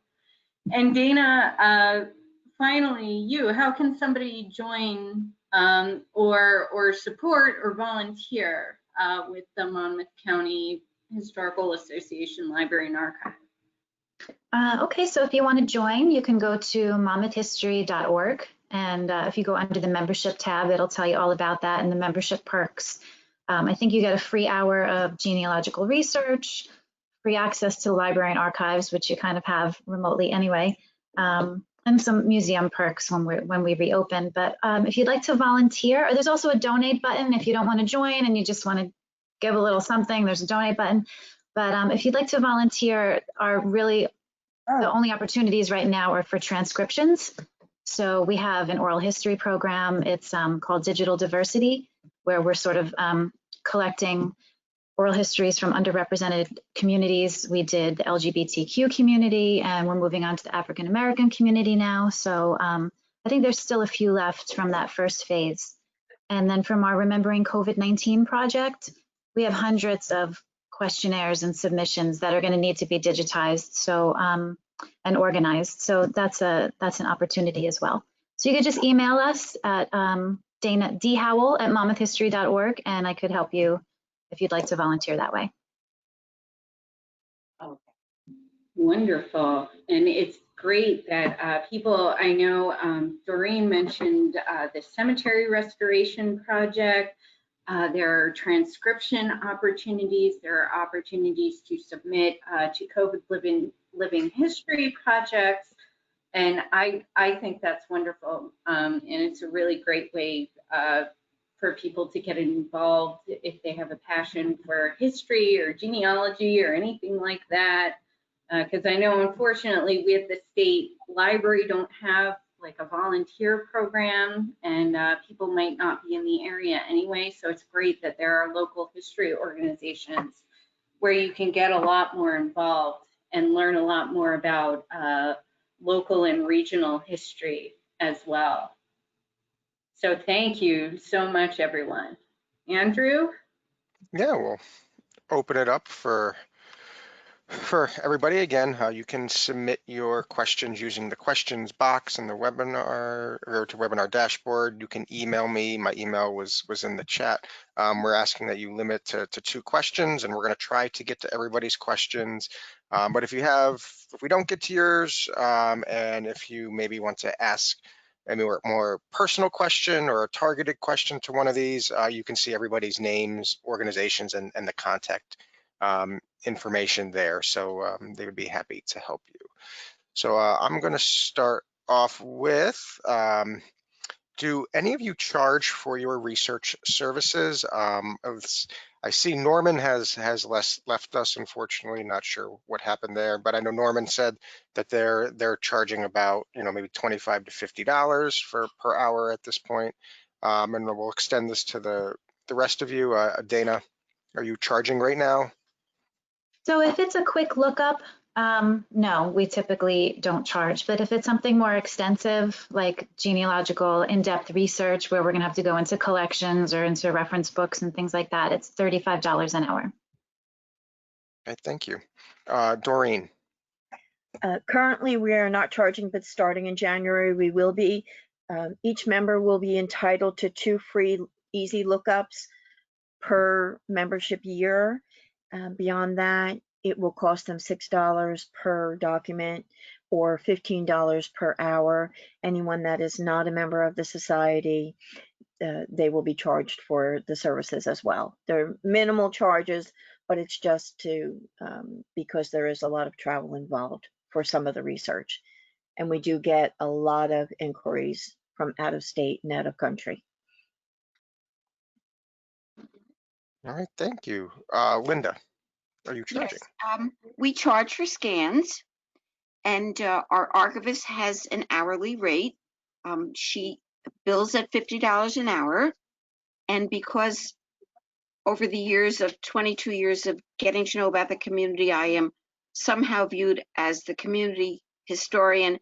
And Dana, finally, you, how can somebody join or support or volunteer with the Monmouth County Historical Association Library and Archive? Okay, so if you want to join, you can go to monmouthhistory.org, and if you go under the membership tab, it'll tell you all about that and the membership perks. I think you get a free hour of genealogical research, free access to the library and archives, which you kind of have remotely anyway, and some museum perks when we reopen. But if you'd like to volunteer, there's also a donate button. If you don't want to join and you just want to give a little something, there's a donate button. But if you'd like to volunteer, the only opportunities right now are for transcriptions. So we have an oral history program. It's called Digital Diversity. where we're sort of collecting oral histories from underrepresented communities. We did the LGBTQ community, and we're moving on to the African American community now. So I think there's still a few left from that first phase. And then from our Remembering COVID-19 project, we have hundreds of questionnaires and submissions that are going to need to be digitized and organized. So that's an opportunity as well. So you could just email us at Dana D. Howell at monmouthhistory.org, and I could help you if you'd like to volunteer that way. Oh, wonderful. And it's great that people, I know Doreen mentioned the cemetery restoration project. There are transcription opportunities. There are opportunities to submit to COVID living history projects. And I think that's wonderful. And it's a really great way for people to get involved if they have a passion for history or genealogy or anything like that. Because I know, unfortunately, we at the state library don't have like a volunteer program, and people might not be in the area anyway. So it's great that there are local history organizations where you can get a lot more involved and learn a lot more about local and regional history as well. So thank you so much, everyone. Andrew? Yeah, we'll open it up for everybody. Again, you can submit your questions using the questions box in the webinar or to webinar dashboard. You can email me. My email was in the chat. We're asking that you limit to 2 questions, and we're going to try to get to everybody's questions. But if we don't get to yours, and if you maybe want to ask a more personal question or a targeted question to one of these, you can see everybody's names, organizations, and the contact information there. So they would be happy to help you. So I'm going to start off with, do any of you charge for your research services? I see Norman has left us, unfortunately. Not sure what happened there, but I know Norman said that they're charging about, maybe $25 to $50 per hour at this point. And we'll extend this to the rest of you. Dana, are you charging right now? So if it's a quick lookup, no, we typically don't charge. But if it's something more extensive, like genealogical in-depth research, where we're going to have to go into collections or into reference books and things like that, it's $35 an hour. Okay, thank you. Doreen. Currently, we are not charging, but starting in January, we will be. Each member will be entitled to 2 free easy lookups per membership year. Beyond that, it will cost them $6 per document or $15 per hour. Anyone that is not a member of the society, they will be charged for the services as well. They're minimal charges, but it's just because there is a lot of travel involved for some of the research. And we do get a lot of inquiries from out of state and out of country. All right, thank you. Linda, are you charging? Yes, we charge for scans, and our archivist has an hourly rate. She bills at $50 an hour, and because over the years of 22 years of getting to know about the community, I am somehow viewed as the community historian,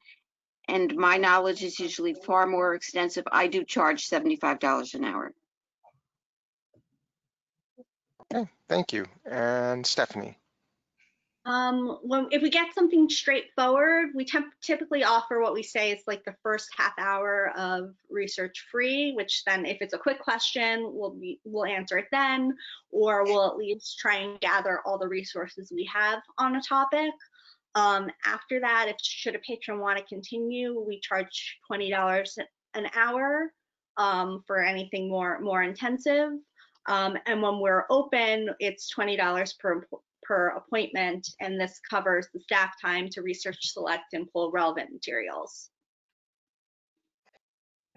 and my knowledge is usually far more extensive. I do charge $75 an hour. Okay, thank you. And Stephanie. If we get something straightforward, we typically offer what we say is like the first half hour of research free, which then if it's a quick question, we'll answer it then, or we'll at least try and gather all the resources we have on a topic. After that, should a patron want to continue, we charge $20 an hour for anything more intensive. And when we're open, it's $20 per appointment, and this covers the staff time to research, select, and pull relevant materials.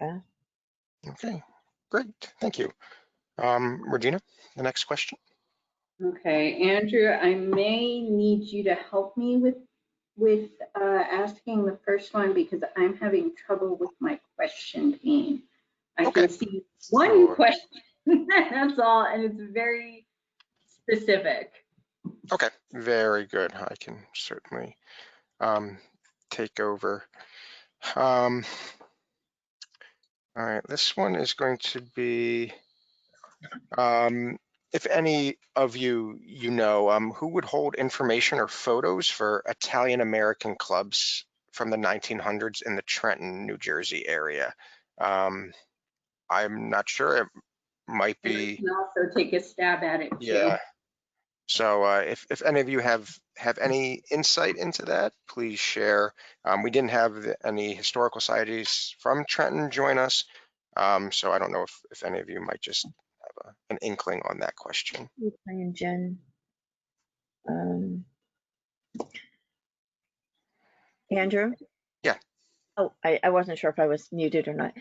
Okay, great, thank you. Regina, the next question. Okay, Andrew, I may need you to help me with asking the first one because I'm having trouble with my question pane. I can see one question. That's all, and it's very specific. Okay, very good. I can certainly take over. All right, this one is going to be, if any of you know, who would hold information or photos for Italian American clubs from the 1900s in the Trenton, New Jersey area? I'm not sure. It might And I be, can also take a stab at it too. yeah. So if any of you have any insight into that, please share. We didn't have any historical societies from Trenton join us, so I don't know if any of you might just have an inkling on that question. And Jen. Andrew? Yeah. Oh, I wasn't sure if I was muted or not.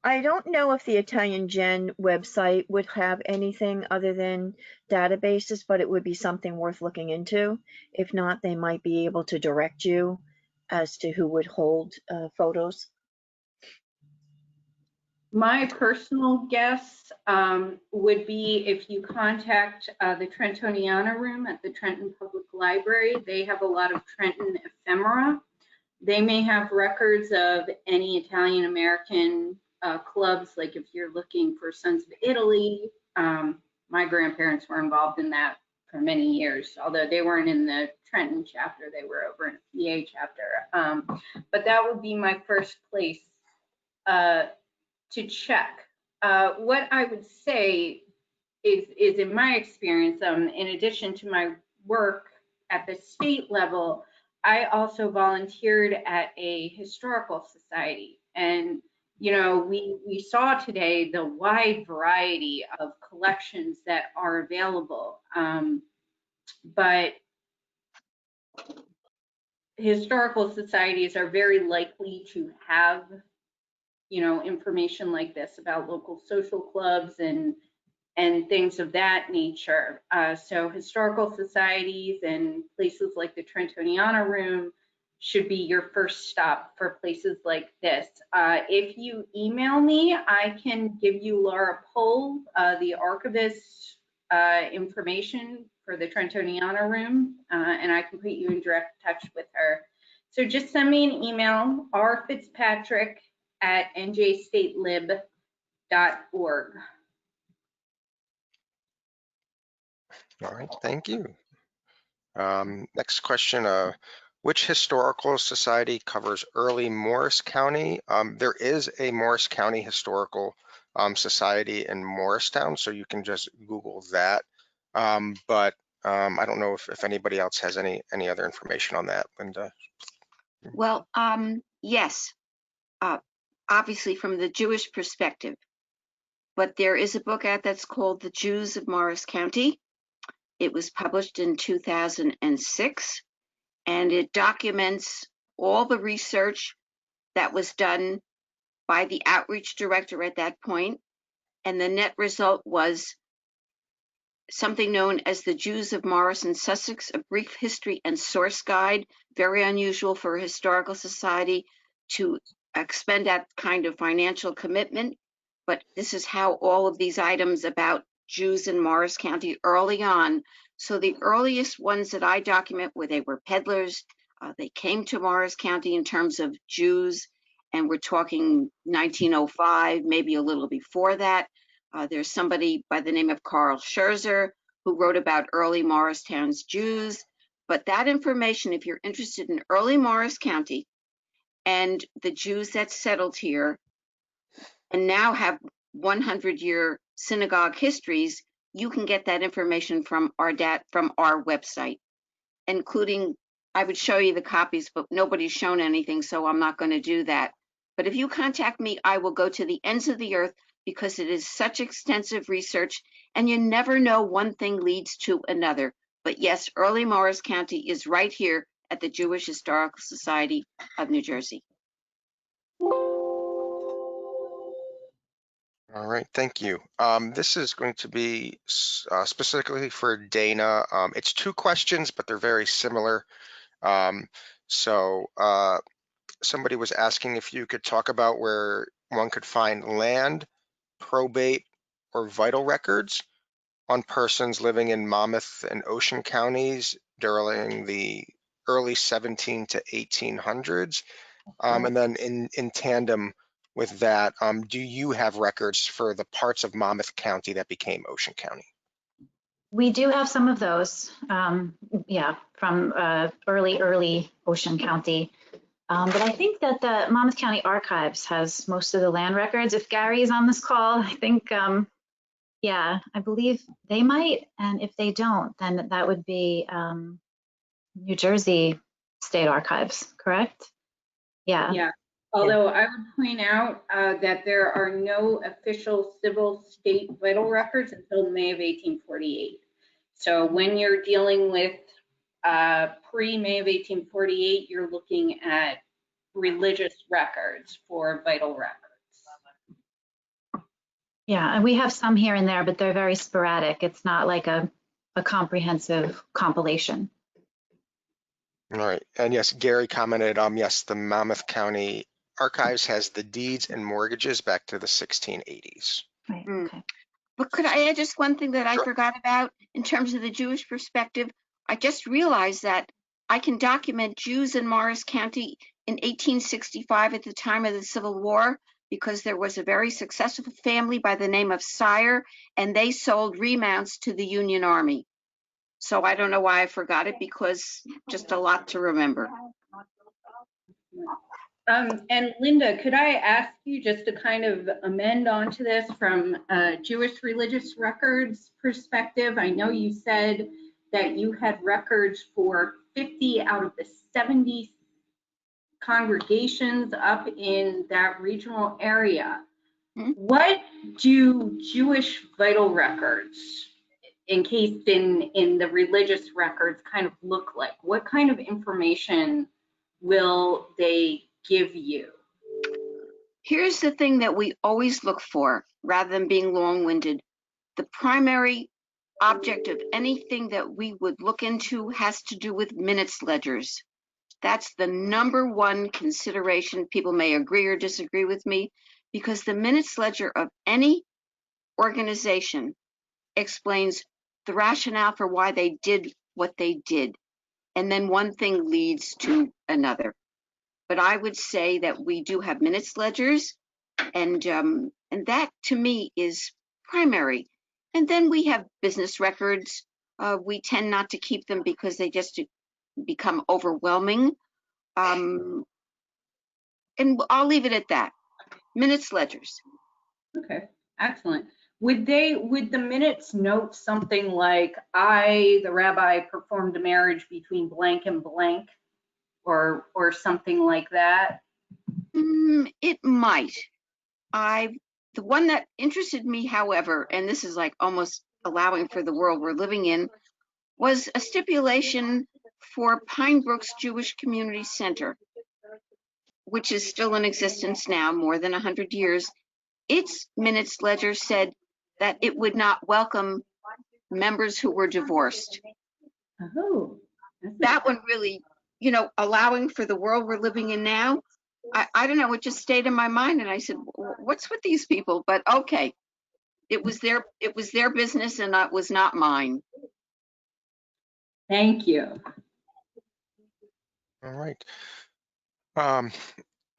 I don't know if the Italian Gen website would have anything other than databases, but it would be something worth looking into. If not, they might be able to direct you as to who would hold photos. My personal guess would be if you contact the Trentoniana room at the Trenton Public Library. They have a lot of Trenton ephemera. They may have records of any Italian American clubs, like if you're looking for Sons of Italy. My grandparents were involved in that for many years, although they weren't in the Trenton chapter, they were over in the PA chapter. But that would be my first place to check. What I would say is in my experience, in addition to my work at the state level, I also volunteered at a historical society. And, you know, we saw today the wide variety of collections that are available. But historical societies are very likely to have, you know, information like this about local social clubs and things of that nature. So historical societies and places like the Trentoniana Room should be your first stop for places like this. If you email me, I can give you Laura Pohl, the archivist, information for the Trentoniana Room, and I can put you in direct touch with her. So just send me an email, rfitzpatrick@njstatelib.org. All right, thank you. Next question, which historical society covers early Morris County? There is a Morris County Historical Society in Morristown, so you can just Google that. But I don't know if anybody else has any other information on that, Linda. Well, yes, obviously from the Jewish perspective, but there is a book out that's called The Jews of Morris County. It was published in 2006, and it documents all the research that was done by the outreach director at that point. And the net result was something known as the Jews of Morris and Sussex, a brief history and source guide, very unusual for a historical society to expend that kind of financial commitment. But this is how all of these items about Jews in Morris County early on. So the earliest ones that I document where they were peddlers, they came to Morris County in terms of Jews, and we're talking 1905, maybe a little before that. There's somebody by the name of Carl Scherzer who wrote about early Morristown's Jews. But that information, if you're interested in early Morris County and the Jews that settled here and now have 100-year synagogue histories, you can get that information from our website, including, I would show you the copies, but nobody's shown anything, so I'm not going to do that. But if you contact me, I will go to the ends of the earth because it is such extensive research, and you never know, one thing leads to another. But yes, early Morris County is right here at the Jewish Historical Society of New Jersey. All right, thank you. This is going to be specifically for Dana. It's two questions, but they're very similar. So somebody was asking if you could talk about where one could find land, probate, or vital records on persons living in Monmouth and Ocean counties during the early 17 to 1800s. And then in tandem with that, do you have records for the parts of Monmouth County that became Ocean County? We do have some of those, yeah, from early Ocean County. But I think that the Monmouth County Archives has most of the land records. If Gary is on this call, I think, yeah, I believe they might. And if they don't, then that would be New Jersey State Archives, correct? Yeah. Yeah. Although I would point out that there are no official civil state vital records until May of 1848. So when you're dealing with pre-May of 1848, you're looking at religious records for vital records. Yeah, and we have some here and there, but they're very sporadic. It's not like a comprehensive compilation. All right, and yes, Gary commented, yes, the Monmouth County Archives has the deeds and mortgages back to the 1680s. Right, okay. But could I add just one thing that I Sure. forgot about in terms of the Jewish perspective? I just realized that I can document Jews in Morris County in 1865 at the time of the Civil War, because there was a very successful family by the name of Sire, and they sold remounts to the Union Army. So I don't know why I forgot it, because just a lot to remember. And Linda, could I ask you just to kind of amend onto this from a Jewish religious records perspective? I know you said that you had records for 50 out of the 70 congregations up in that regional area. What do Jewish vital records encased in the religious records kind of look like? What kind of information will they give you? Here's the thing that we always look for, rather than being long-winded. The primary object of anything that we would look into has to do with minutes ledgers. That's the number one consideration. People may agree or disagree with me, because the minutes ledger of any organization explains the rationale for why they did what they did. And then one thing leads to another. But I would say that we do have minutes ledgers, and that to me is primary. And then we have business records. We tend not to keep them because they just become overwhelming. And I'll leave it at that. Minutes ledgers. Okay, excellent. Would the minutes note something like, I, the rabbi, performed a marriage between blank and blank, or something like that? It might. The one that interested me, however, and this is like almost allowing for the world we're living in, was a stipulation for Pine Brook's Jewish Community Center, which is still in existence now, more than 100 years. Its minutes ledger said that it would not welcome members who were divorced. Oh, that one really, allowing for the world we're living in now, I don't know, it just stayed in my mind, and I said, what's with these people? But okay, it was their business, and it was not mine. Thank you. All right.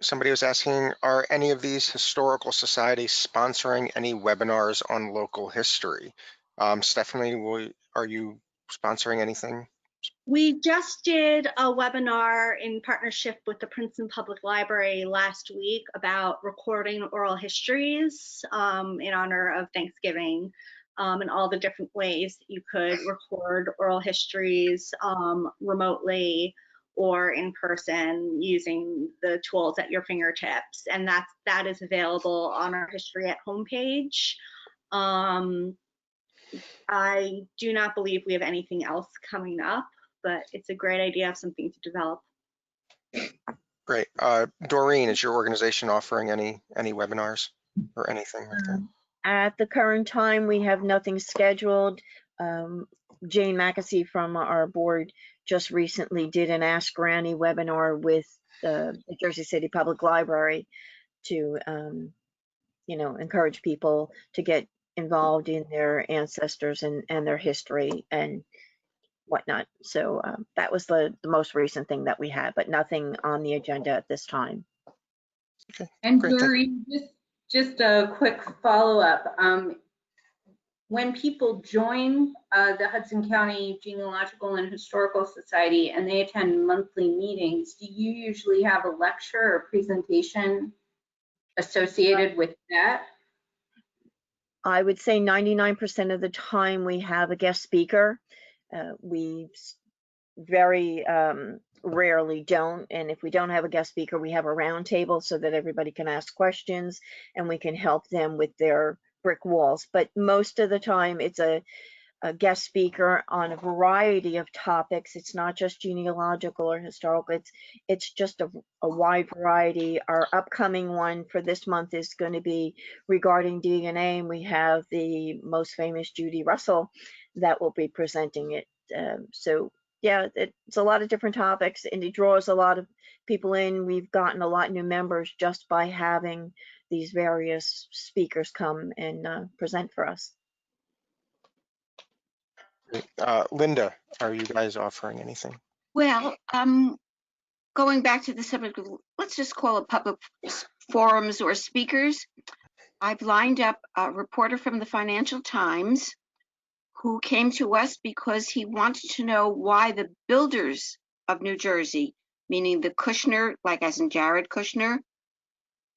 Somebody was asking, are any of these historical societies sponsoring any webinars on local history? Stephanie, are you sponsoring anything? We just did a webinar in partnership with the Princeton Public Library last week about recording oral histories in honor of Thanksgiving, and all the different ways that you could record oral histories remotely or in person using the tools at your fingertips. And that is available on our History at Home page. I do not believe we have anything else coming up, but it's a great idea of something to develop. Great. Doreen, is your organization offering any webinars or anything like that? At the current time, we have nothing scheduled. Jane Mackesy from our board just recently did an Ask Granny webinar with the Jersey City Public Library to, encourage people to get involved in their ancestors and their history and whatnot. So that was the most recent thing that we had, but nothing on the agenda at this time. Okay, And great. Thank Dory, just a quick follow-up. When people join the Hudson County Genealogical and Historical Society and they attend monthly meetings, do you usually have a lecture or presentation associated with that? I would say 99% of the time we have a guest speaker. We very rarely don't. And if we don't have a guest speaker, we have a round table so that everybody can ask questions and we can help them with their brick walls. But most of the time it's a guest speaker on a variety of topics. It's not just genealogical or historical. It's just a wide variety. Our upcoming one for this month is going to be regarding DNA, and we have the most famous Judy Russell that will be presenting it. So yeah, it's a lot of different topics, and it draws a lot of people in. We've gotten a lot of new members just by having these various speakers come and present for us. Linda, are you guys offering anything? Well, going back to the subject of, let's just call it public forums or speakers. I've lined up a reporter from the Financial Times who came to us because he wanted to know why the builders of New Jersey, meaning the Kushner, like as in Jared Kushner,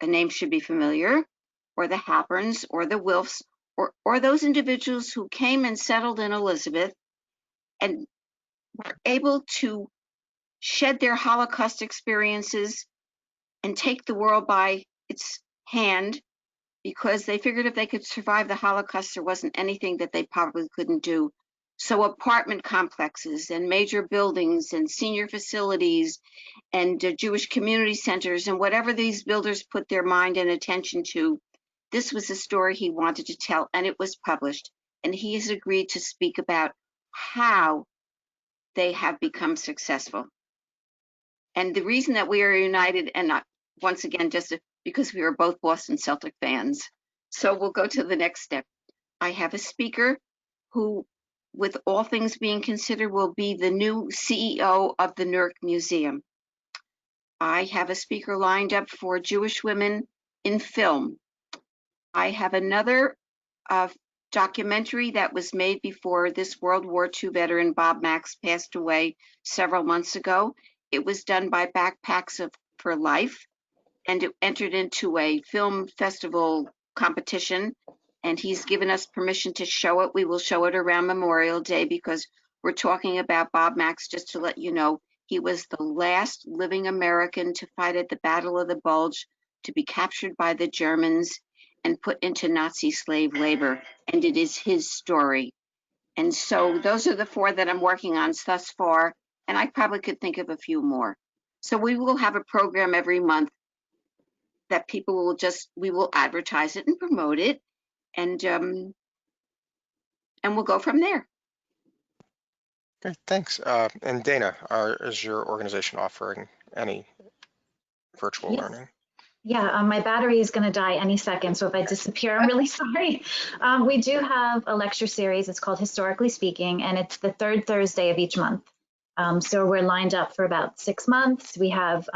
the name should be familiar, or the Halperns or the Wilfs, or those individuals who came and settled in Elizabeth and were able to shed their Holocaust experiences and take the world by its hand, because they figured if they could survive the Holocaust, there wasn't anything that they probably couldn't do. So apartment complexes and major buildings and senior facilities and Jewish community centers and whatever these builders put their mind and attention to, this was a story he wanted to tell, and it was published. And he has agreed to speak about how they have become successful. And the reason that we are united, and not, once again, just because we are both Boston Celtic fans. So we'll go to the next step. I have a speaker who, with all things being considered, will be the new CEO of the Newark Museum. I have a speaker lined up for Jewish women in film. I have another documentary that was made before this World War II veteran Bob Max passed away several months ago. It was done by Backpacks for Life, and it entered into a film festival competition, and he's given us permission to show it. We will show it around Memorial Day because we're talking about Bob Max. Just to let you know, he was the last living American to fight at the Battle of the Bulge, to be captured by the Germans and put into Nazi slave labor, and it is his story. And so those are the four that I'm working on thus far, and I probably could think of a few more. So we will have a program every month that people will we will advertise it and promote it, and we'll go from there. Okay, thanks. And Dana, is your organization offering any virtual Yes. learning? Yeah, my battery is going to die any second, so if I disappear, I'm really sorry. We do have a lecture series. It's called Historically Speaking, and it's the third Thursday of each month. So we're lined up for about 6 months. We have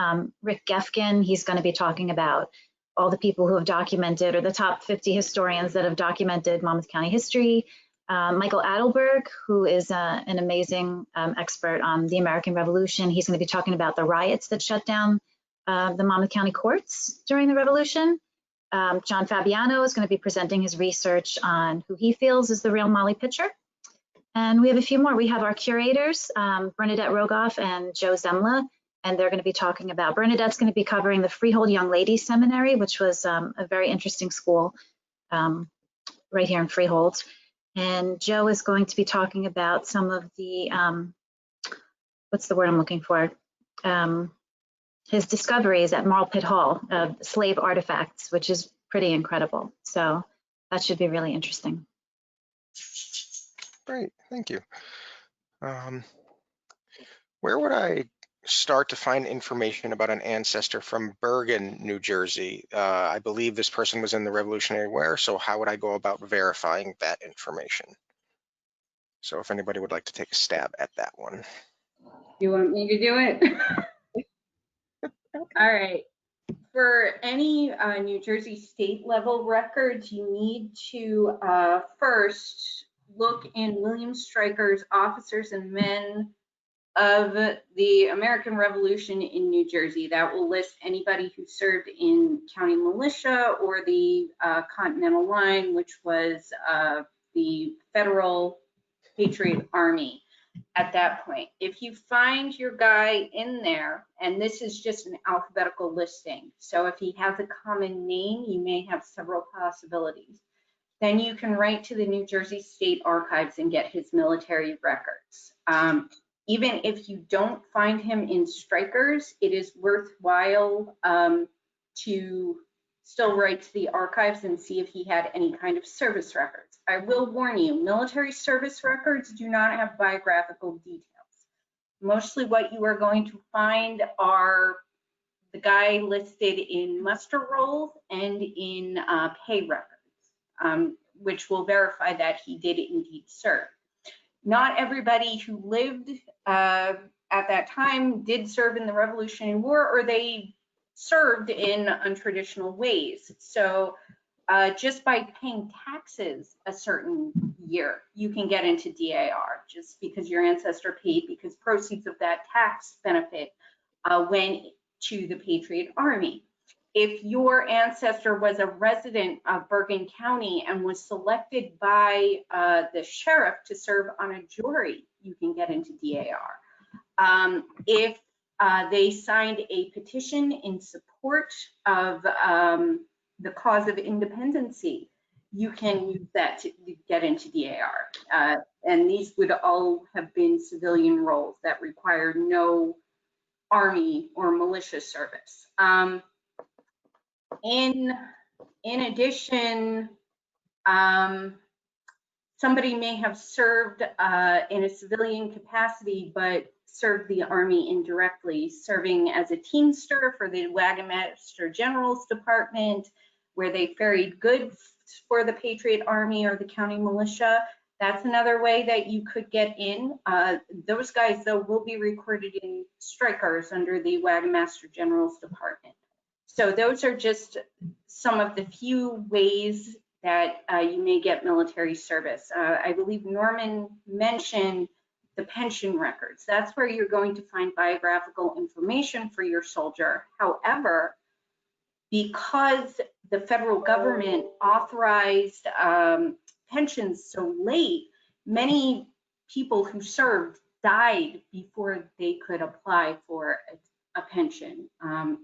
Rick Gefkin. He's going to be talking about all the people who have documented, or the top 50 historians that have documented Monmouth County history. Michael Adelberg, who is an amazing expert on the American Revolution. He's going to be talking about the riots that shut down the Monmouth County courts during the Revolution. John Fabiano is going to be presenting his research on who he feels is the real Molly Pitcher. And we have a few more. We have our curators, Bernadette Rogoff and Joe Zemla, and they're going to be talking about, Bernadette's going to be covering the Freehold Young Ladies Seminary, which was a very interesting school right here in Freehold. And Joe is going to be talking about some of the, what's the word I'm looking for? His discoveries at Marl Pit Hall of slave artifacts, which is pretty incredible. So that should be really interesting. Great, thank you. Where would I start to find information about an ancestor from Bergen, New Jersey? I believe this person was in the Revolutionary War, so how would I go about verifying that information? So if anybody would like to take a stab at that one. You want me to do it? All right. For any New Jersey state level records, you need to first look in William Stryker's Officers and Men of the American Revolution in New Jersey. That will list anybody who served in county militia or the Continental Line, which was the Federal Patriot Army at that point. If you find your guy in there, and this is just an alphabetical listing, so if he has a common name, you may have several possibilities. Then you can write to the New Jersey State Archives and get his military records. Even if you don't find him in Stryker's, it is worthwhile to still write to the archives and see if he had any kind of service records. I will warn you, military service records do not have biographical details. Mostly what you are going to find are the guy listed in muster rolls and in pay records, which will verify that he did indeed serve. Not everybody who lived at that time did serve in the Revolutionary War, or they served in untraditional ways. So just by paying taxes a certain year, you can get into DAR just because your ancestor paid, because proceeds of that tax benefit went to the Patriot Army. If your ancestor was a resident of Bergen County and was selected by the sheriff to serve on a jury, you can get into DAR. If they signed a petition in support of the cause of independency, you can use that to get into DAR. And these would all have been civilian roles that required no Army or militia service. In addition, somebody may have served in a civilian capacity, but served the Army indirectly, serving as a teamster for the Wagon Master General's Department, where they ferried goods for the Patriot Army or the county militia. That's another way that you could get in. Those guys, though, will be recorded in Stryker's under the Wagon Master General's Department. So those are just some of the few ways that you may get military service. I believe Norman mentioned the pension records. That's where you're going to find biographical information for your soldier. However, because the federal government authorized pensions so late, many people who served died before they could apply for a pension.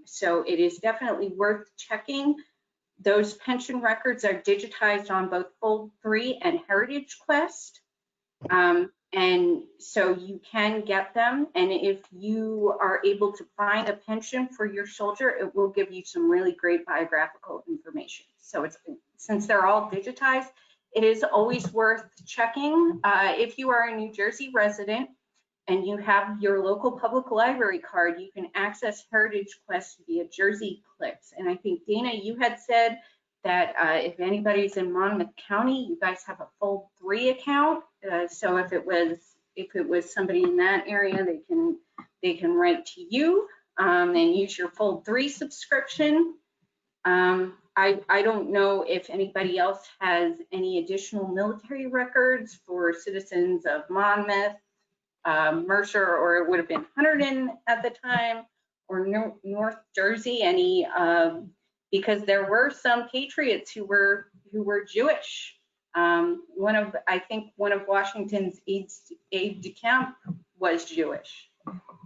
So it is definitely worth checking. Those pension records are digitized on both Fold 3 and Heritage Quest. And so you can get them. And if you are able to find a pension for your soldier, it will give you some really great biographical information. So it's, since they're all digitized, it is always worth checking. If you are a New Jersey resident and you have your local public library card, you can access Heritage Quest via Jersey Clicks. And I think, Dana, you had said that if anybody's in Monmouth County, you guys have a Fold 3 account. So if it was somebody in that area, they can write to you and use your Fold 3 subscription. I don't know if anybody else has any additional military records for citizens of Monmouth, Mercer, or it would have been Hunterdon at the time, or North Jersey, any, because there were some patriots who were Jewish. I think one of Washington's aides-de-camp was Jewish.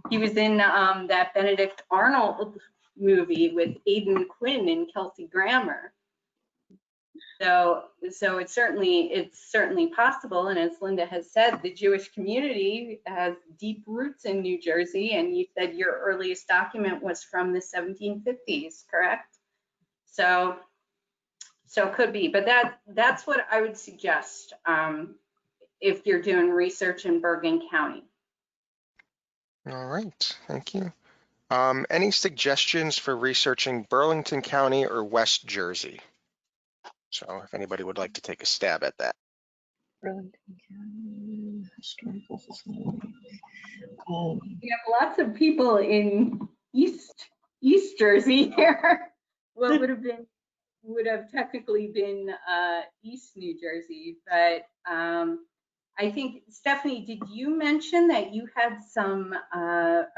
He was in that Benedict Arnold movie with Aidan Quinn and Kelsey Grammer. So it's certainly possible. And as Linda has said, the Jewish community has deep roots in New Jersey. And you said your earliest document was from the 1750s, correct? So it could be, but that's what I would suggest if you're doing research in Bergen County. All right, thank you. Any suggestions for researching Burlington County or West Jersey? So if anybody would like to take a stab at that. Burlington County Historical Society. We have lots of people in East Jersey here. What would have technically been East New Jersey, but I think, Stephanie, did you mention that you had some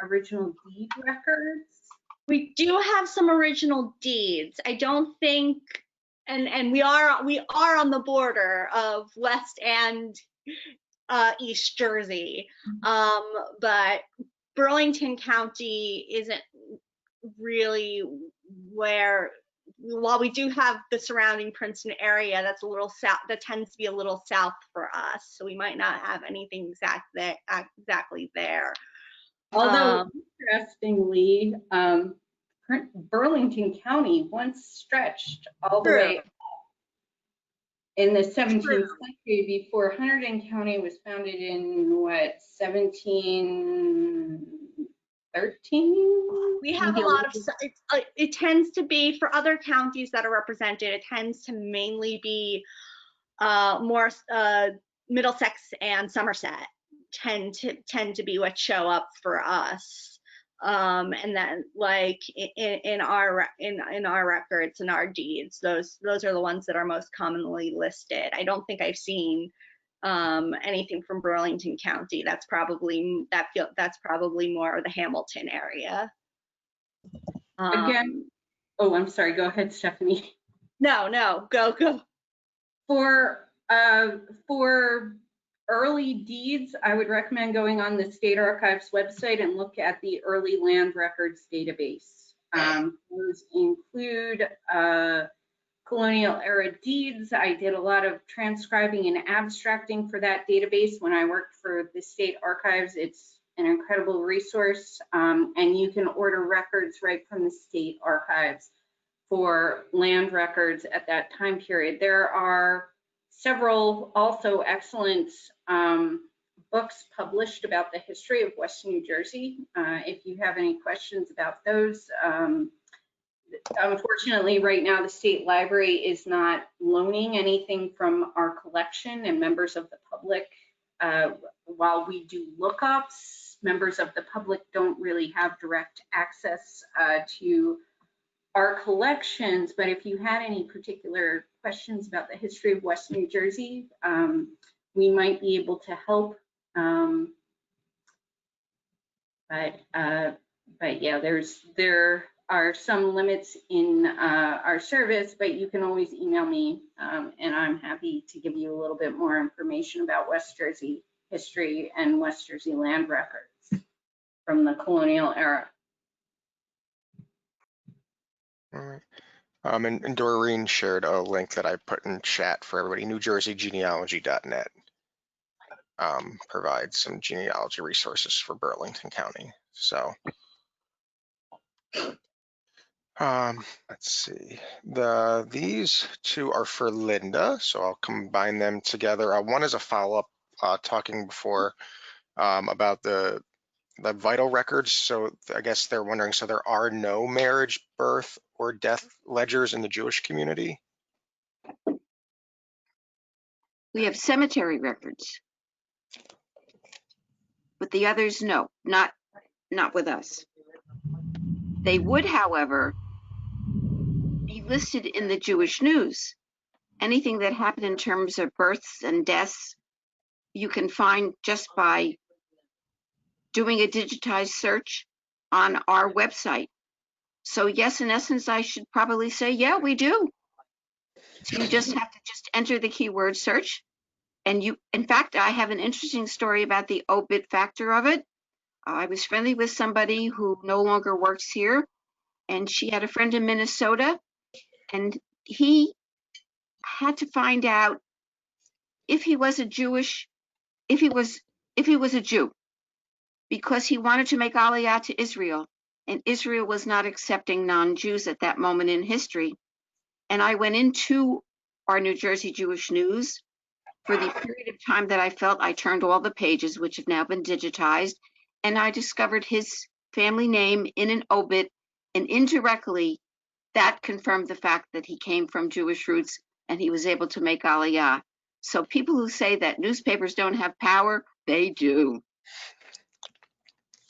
original deed records? We do have some original deeds. I don't think, and we are on the border of West and East Jersey, but Burlington County isn't really where. While we do have the surrounding Princeton area, that's a little south. That tends to be a little south for us, so we might not have anything exactly there. Although interestingly, Burlington County once stretched all the way in the 17th century before Hunterdon County was founded in what, 1713? We have a lot of, it tends to be, for other counties that are represented, it tends to mainly be more Middlesex and Somerset tend to be what show up for us. And then like in our records and our deeds, those are the ones that are most commonly listed. I don't think I've seen anything from Burlington County. That's probably more of the Hamilton area. Again, oh, I'm sorry. Go ahead, Stephanie. No, go. For early deeds, I would recommend going on the State Archives website and look at the early land records database. Those include colonial era deeds. I did a lot of transcribing and abstracting for that database when I worked for the State Archives. It's an incredible resource, and you can order records right from the State Archives for land records at that time period. There are several also excellent books published about the history of Western New Jersey. If you have any questions about those, unfortunately, right now, the State Library is not loaning anything from our collection, and members of the public, while we do lookups, members of the public don't really have direct access to our collections. But if you had any particular questions about the history of West New Jersey, we might be able to help. But yeah, there are some limits in our service, but you can always email me, and I'm happy to give you a little bit more information about West Jersey history and West Jersey land records from the colonial era. All right. And Doreen shared a link that I put in chat for everybody, newjerseygenealogy.net. Provides some genealogy resources for Burlington County. So let's see. These two are for Linda, so I'll combine them together. One is a follow-up talking before about the vital records. So I guess they're wondering, so there are no marriage, birth, or death ledgers in the Jewish community? We have cemetery records, but the others, no, not with us. They would, however, be listed in the Jewish news. Anything that happened in terms of births and deaths, you can find just by doing a digitized search on our website. So yes, in essence, I should probably say, yeah, we do. So you just have to just enter the keyword search. And you, in fact, I have an interesting story about the obit factor of it. I was friendly with somebody who no longer works here, and she had a friend in Minnesota, and he had to find out if he was a Jew, because he wanted to make Aliyah to Israel, and Israel was not accepting non-Jews at that moment in history. And I went into our New Jersey Jewish News for the period of time that I felt I turned all the pages, which have now been digitized, and I discovered his family name in an obit, and indirectly that confirmed the fact that he came from Jewish roots and he was able to make Aliyah. So people who say that newspapers don't have power, they do.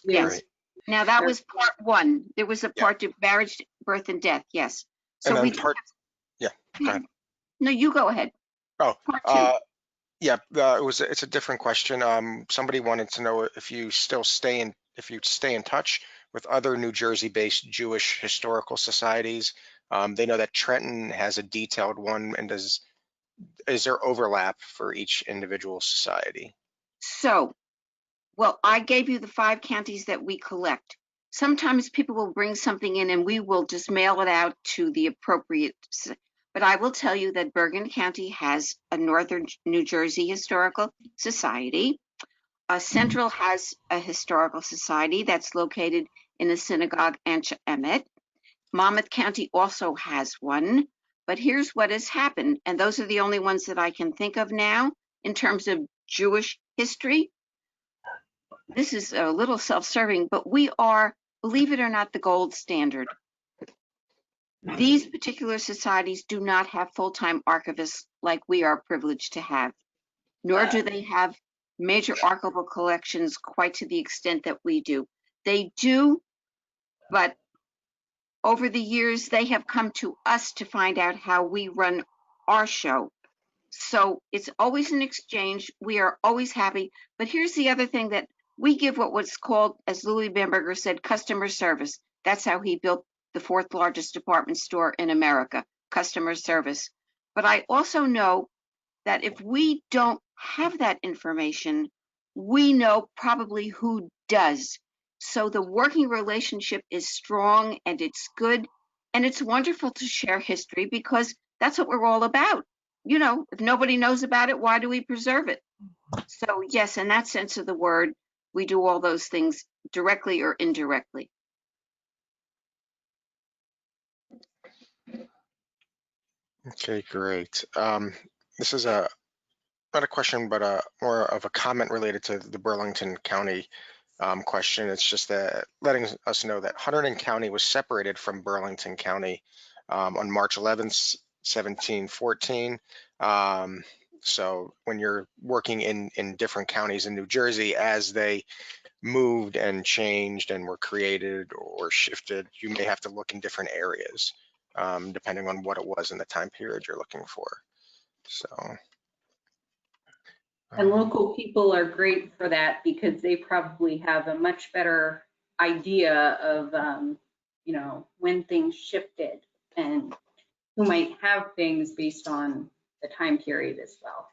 Yeah. Yes. Right. Now that was part one. There was a Yeah. part to marriage, birth, and death. Yes. So And we then yeah, go ahead. No, you go ahead. Oh, Part two. yeah, it's a different question. Somebody wanted to know if you still stay in touch with other New Jersey-based Jewish historical societies. They know that Trenton has a detailed one, and is there overlap for each individual society? So, well, I gave you the 5 counties that we collect. Sometimes people will bring something in and we will just mail it out to the appropriate. But I will tell you that Bergen County has a Northern New Jersey Historical Society. Central has a historical society that's located in the synagogue Anshe Emet. Monmouth County also has one. But here's what has happened, and those are the only ones that I can think of now in terms of Jewish history. This is a little self-serving, but we are, believe it or not, the gold standard. These particular societies do not have full-time archivists like we are privileged to have, nor do they have major archival collections quite to the extent that we do. They do, but over the years, they have come to us to find out how we run our show. So it's always an exchange. We are always happy. But here's the other thing, that we give what was called, as Louis Bamberger said, customer service. That's how he built the 4th largest department store in America, customer service. But I also know that if we don't have that information, we know probably who does. So the working relationship is strong and it's good. And it's wonderful to share history because that's what we're all about. You know, if nobody knows about it, why do we preserve it? So yes, in that sense of the word, we do all those things directly or indirectly. Okay, great. This is not a question, but more of a comment related to the Burlington County question. It's just that letting us know that Hunterdon County was separated from Burlington County on March 11th, 1714. So when you're working in different counties in New Jersey, as they moved and changed and were created or shifted, you may have to look in different areas, depending on what it was in the time period you're looking for. So. And local people are great for that because they probably have a much better idea of, you know, when things shifted and who might have things based on the time period as well.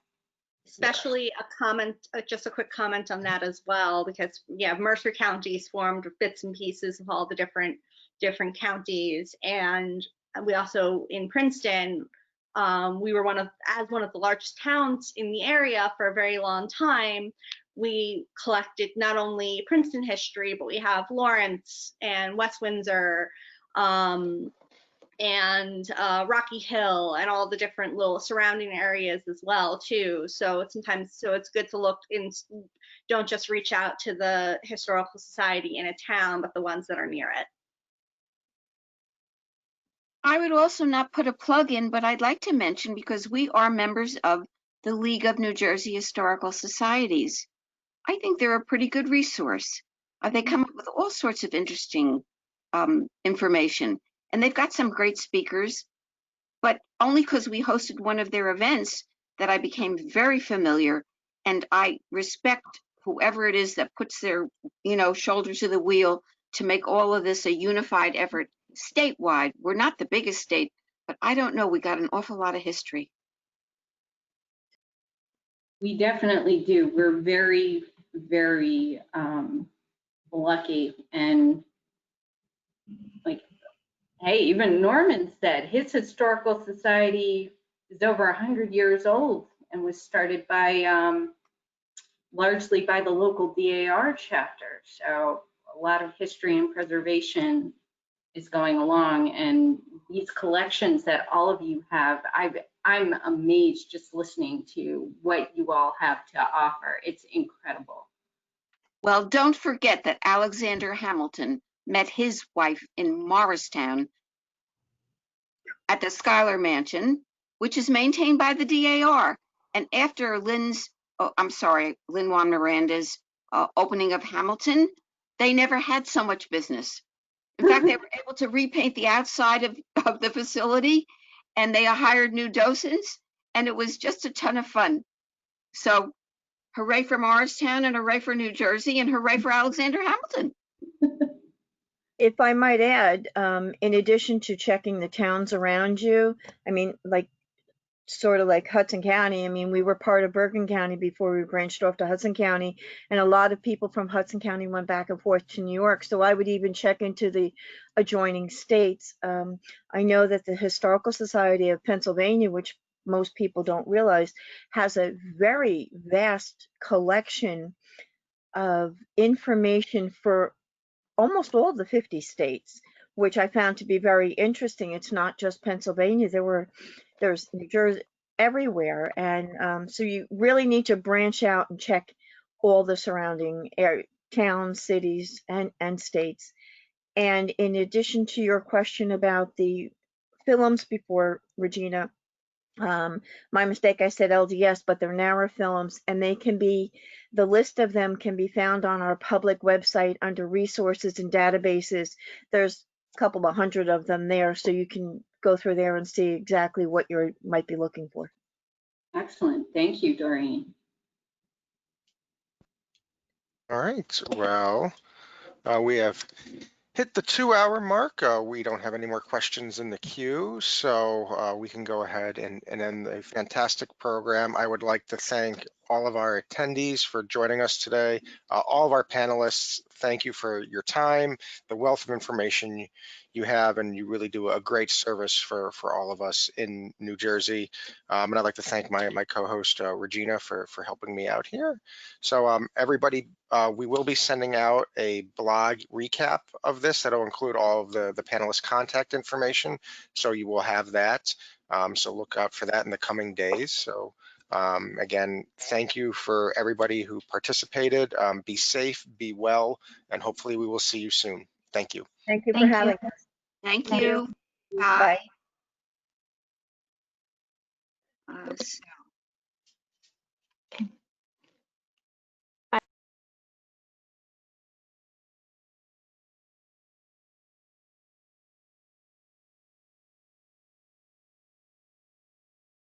Especially a comment, just a quick comment on that as well, because yeah, Mercer County is formed of bits and pieces of all the different counties, and we also in Princeton, we were one of the largest towns in the area for a very long time. We collected not only Princeton history, but we have Lawrence and West Windsor, and Rocky Hill and all the different little surrounding areas as well too. So it's good to look in, don't just reach out to the historical society in a town, but the ones that are near it. I would also not put a plug in, but I'd like to mention, because we are members of the League of New Jersey Historical Societies, I think they're a pretty good resource. They come up with all sorts of interesting information, and they've got some great speakers, but only because we hosted one of their events that I became very familiar, and I respect whoever it is that puts their, you know, shoulder to the wheel to make all of this a unified effort statewide. We're not the biggest state, but I don't know, we got an awful lot of history. We definitely do. We're very, very lucky. And like, hey, even Norman said his historical society is over 100 years old and was started by largely by the local DAR chapter. So a lot of history and preservation is going along, and these collections that all of you have, I'm amazed just listening to what you all have to offer. It's incredible. Well, don't forget that Alexander Hamilton met his wife in Morristown at the Schuyler Mansion, which is maintained by the DAR. And after Lin Juan Miranda's opening of Hamilton, they never had so much business. In fact, they were able to repaint the outside of the facility, and they hired new docents, and it was just a ton of fun. So hooray for Morristown, and hooray for New Jersey, and hooray for Alexander Hamilton. If I might add, in addition to checking the towns around you, I mean, like sort of like Hudson County. I mean, we were part of Bergen County before we branched off to Hudson County, and a lot of people from Hudson County went back and forth to New York. So I would even check into the adjoining states. I know that the Historical Society of Pennsylvania, which most people don't realize, has a very vast collection of information for almost all the 50 states, which I found to be very interesting. It's not just Pennsylvania. There's New Jersey, everywhere. And so you really need to branch out and check all the surrounding towns, cities, and states. And in addition to your question about the films before, Regina, my mistake, I said LDS, but they're narrow films, and the list of them can be found on our public website under resources and databases. There's a couple of hundred of them there, so you can go through there and see exactly what you might be looking for. Excellent. Thank you, Doreen. All right, well, we have hit the 2-hour mark. We don't have any more questions in the queue, so we can go ahead and end a fantastic program. I would like to thank all of our attendees for joining us today. All of our panelists, thank you for your time, the wealth of information you have, and you really do a great service for all of us in New Jersey. And I'd like to thank my co-host, Regina, for helping me out here. So everybody, we will be sending out a blog recap of this that'll include all of the panelists' contact information. So you will have that. So look out for that in the coming days. So again, thank you for everybody who participated. Be safe, be well, and hopefully we will see you soon. Thank you. Thank you for Thank you. having us. Thank Thank you. Bye. So